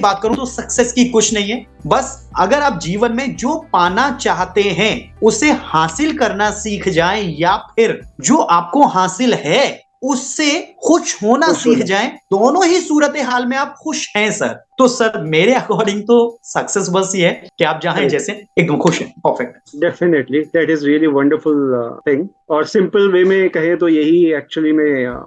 बात करूं तो सक्सेस की कुछ नहीं है। बस अगर आप जीवन में जो पाना चाहते हैं उसे हासिल करना सीख जाएं, या फिर जो आपको हासिल है उससे खुश होना सीख जाएं, दोनों ही सूरत हाल में आप खुश हैं सर। तो सर मेरे अकॉर्डिंग तो सक्सेस बस ये है कि आप जहाँ हैं जैसे एकदम खुश हैं, perfect. Definitely that is really wonderful thing. और सिंपल वे में कहे तो यही एक्चुअली में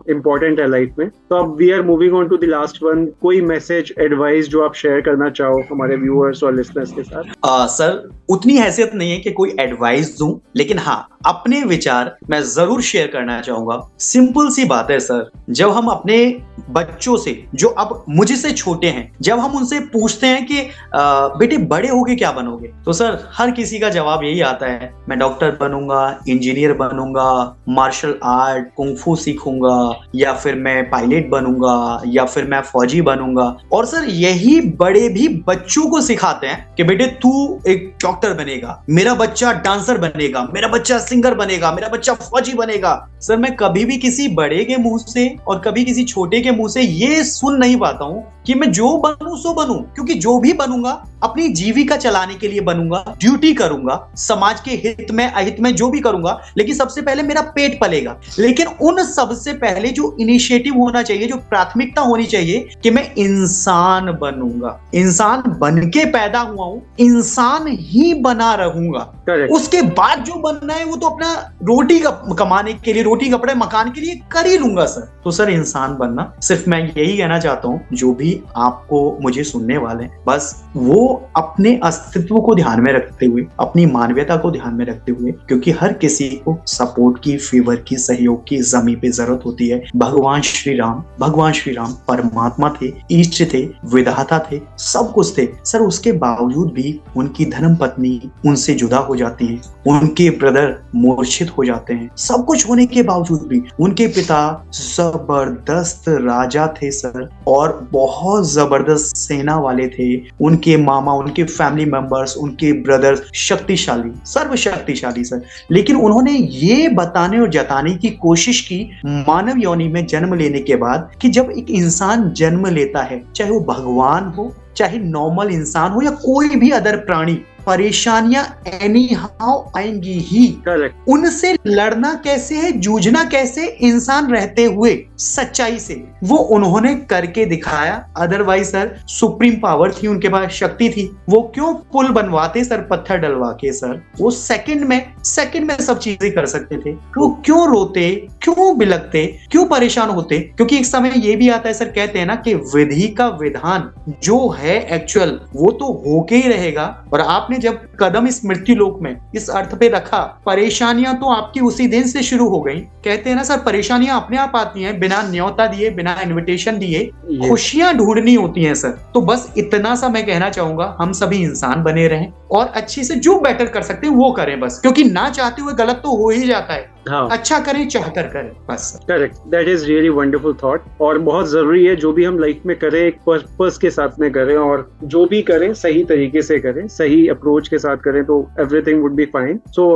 इम्पोर्टेंट है लाइफ में। तो अब we are moving on to the last one. कोई मैसेज एडवाइस जो आप शेयर करना चाहो हमारे व्यूअर्स और लिसनर्स के साथ? सर उतनी हैसियत नहीं है कि कोई एडवाइस दूं, लेकिन हाँ अपने विचार मैं जरूर शेयर करना चाहूंगा। सिंपल सी बात है सर, जब हम अपने बच्चों से जो अब मुझसे छोटे हैं, जब हम उनसे पूछते हैं कि बेटे बड़े होके क्या बनोगे, तो सर हर किसी का जवाब यही आता है, मैं डॉक्टर बनूंगा, इंजीनियर बनूंगा, मार्शल आर्ट कुंफू सीखूंगा, या फिर मैं पायलट बनूंगा, या फिर मैं फौजी बनूंगा। और सर यही बड़े भी बच्चों को सिखाते हैं कि बेटे तू एक डॉक्टर बनेगा, मेरा बच्चा डांसर बनेगा, मेरा बच्चा सिंगर बनेगा, मेरा बच्चा फौजी बनेगा। सर मैं कभी भी किसी बड़े के मुंह से और कभी किसी छोटे के मुंह से ये सुन नहीं पाता हूं कि मैं जो बनूं सो बनूं, क्योंकि जो भी बनूंगा अपनी जीविका चलाने के लिए बनूंगा, ड्यूटी करूंगा, समाज के हित में अहित में जो भी करूंगा, लेकिन सबसे पहले मेरा पेट पलेगा। लेकिन उन सबसे पहले जो इनिशिएटिव होना चाहिए, जो प्राथमिकता होनी चाहिए कि मैं इंसान बनूंगा, इंसान बन के पैदा हुआ हूं, इंसान ही बना रहूंगा। उसके बाद जो बनना है वो तो अपना रोटी कमाने के लिए, रोटी कपड़े मकान के लिए कर ही लूंगा सर। तो सर इंसान बनना, सिर्फ मैं यही कहना चाहता हूं जो भी आपको मुझे सुनने वाले हैं, बस वो अपने अस्तित्व को ध्यान में रखते हुए, अपनी मानवीयता को ध्यान में रखते हुए, क्योंकि हर किसी को सपोर्ट की, फेवर की, सहयोग की जमीन पे जरूरत होती है। भगवान श्री राम परमात्मा थे, इष्ट थे, विधाता थे, सब कुछ थे सर। उसके बावजूद भी उनकी धर्म पत्नी उनसे जुदा हो जाती है, उनके ब्रदर मूर्छित हो जाते हैं। सब कुछ होने के बावजूद भी उनके पिता जबरदस्त राजा थे सर, और बहुत जबरदस्त सेना वाले थे। उनके मामा, उनके फैमिली मेंबर्स, उनके ब्रदर्स शक्तिशाली, सर्वशक्तिशाली सर। लेकिन उन्होंने ये बताने और जताने की कोशिश की मानव योनि में जन्म लेने के बाद कि जब एक इंसान जन्म लेता है, चाहे वो भगवान हो, चाहे नॉर्मल इंसान हो, या कोई भी अदर प्राणी, परेशानियां एनी हाउ आएंगी ही। करेक्ट। उनसे लड़ना कैसे है, जूझना कैसे इंसान रहते हुए सच्चाई से, वो उन्होंने करके दिखाया। अदरवाइज सर सुप्रीम पावर थी उनके पास, शक्ति थी, वो क्यों पुल बनवाते सर पत्थर डलवा के सर? वो सेकंड में सब चीजें कर सकते थे। वो क्यों रोते, क्यों बिलकते, क्यों परेशान होते? क्योंकि एक समय ये भी आता है सर, कहते हैं ना कि विधि का विधान जो है एक्चुअल वो तो होके ही रहेगा। और आपने जब कदम इस मृत्यु लोक में इस अर्थ पे रखा, परेशानियां तो आपकी उसी दिन से शुरू हो गई। कहते हैं ना सर, परेशानियां अपने आप आती हैं, बिना न्योता दिए, बिना इनविटेशन दिए खुशियां ढूंढनी होती हैं सर। तो बस इतना सा मैं कहना चाहूंगा, हम सभी इंसान बने रहें और अच्छी से जो बेटर कर सकते हैं वो करें बस, क्योंकि ना चाहते हुए गलत तो हो ही जाता है। हाँ। अच्छा करें, चाहकर करें बस। Correct, that is really wonderful thought. और बहुत जरूरी है जो भी हम लाइफ में करें एक पर्पस के साथ में करें, और जो भी करें सही तरीके से करें, सही अप्रोच के साथ करें, तो एवरीथिंग वुड बी फाइन। सो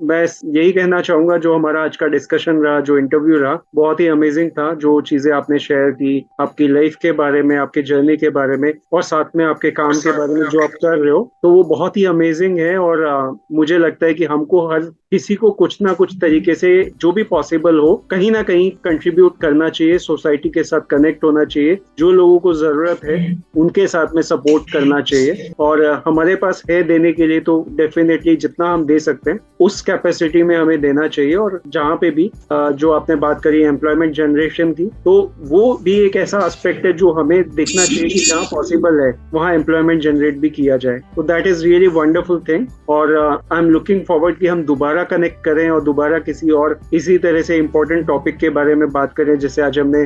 मैं यही कहना चाहूंगा, जो हमारा आज का डिस्कशन रहा, जो इंटरव्यू रहा, बहुत ही अमेजिंग था। जो चीजें आपने शेयर की आपकी लाइफ के बारे में, आपकी जर्नी के बारे में, और साथ में आपके काम के बारे में जो आप कर रहे हो, तो वो बहुत ही अमेजिंग है। और मुझे लगता है कि हमको हर किसी को कुछ ना कुछ तरीके से जो भी पॉसिबल हो, कहीं ना कहीं कंट्रीब्यूट करना चाहिए, सोसाइटी के साथ कनेक्ट होना चाहिए, जो लोगों को जरूरत है उनके साथ में सपोर्ट करना चाहिए। और हमारे पास है देने के लिए, तो डेफिनेटली जितना हम दे सकते हैं उस कैपेसिटी में हमें देना चाहिए। और जहाँ पे भी जो आपने बात करी एम्प्लॉयमेंट जनरेशन की, तो वो भी एक ऐसा एस्पेक्ट है जो हमें देखना चाहिए कि जहाँ पॉसिबल है वहाँ एम्प्लॉयमेंट जनरेट भी किया जाए। तो that is really wonderful thing. और आई एम लुकिंग फॉरवर्ड कि हम दोबारा कनेक्ट करें और दोबारा किसी और इसी तरह से इम्पोर्टेंट टॉपिक के बारे में बात करें, जैसे आज हमने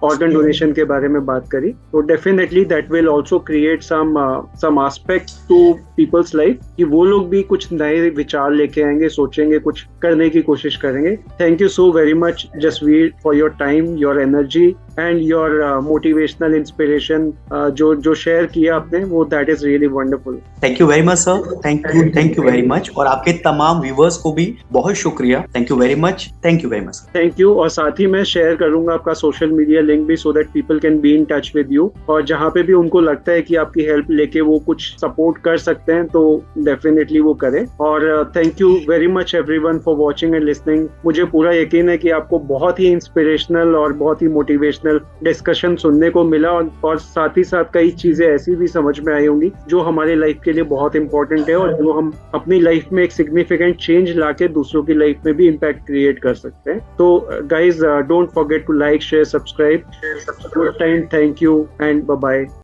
ऑर्गन डोनेशन के बारे में बात करी। तो definitely that will also create some aspect to people's life, कि वो लोग भी कुछ नए विचार लेके आएंगे, सोचेंगे, कुछ करने की कोशिश करेंगे। Thank you so very much Jasvir for your time, your energy and your motivational inspiration जो शेयर किया आपने, वो that is really wonderful. Thank you very much sir, thank you very much. और आपके तमाम व्यूअर्स को भी बहुत शुक्रिया, thank you very much, thank you very much. Thank you. और साथ ही मैं शेयर करूंगा आपका सोशल मीडिया लिंक भी, so that people can be in touch with you. और जहाँ पे भी उनको लगता है कि आपकी हेल्प लेके वो कुछ सपोर्ट कर सकते हैं, तो डेफिनेटली वो करें। और thank you very much everyone for watching and listening. मुझे पूरा यकीन है कि आपको बहुत ही इंस्पिरेशनल और बहुत ही मोटिवेशनल मोटिवेशनल डिस्कशन सुनने को मिला, और साथ ही साथ कई चीजें ऐसी भी समझ में आई होंगी जो हमारे लाइफ के लिए बहुत इंपॉर्टेंट है और जो हम अपनी लाइफ में एक सिग्निफिकेंट चेंज लाके दूसरों की लाइफ में भी इम्पैक्ट क्रिएट कर सकते हैं। तो guys, don't forget to like, share, subscribe. Good time, thank you and bye bye.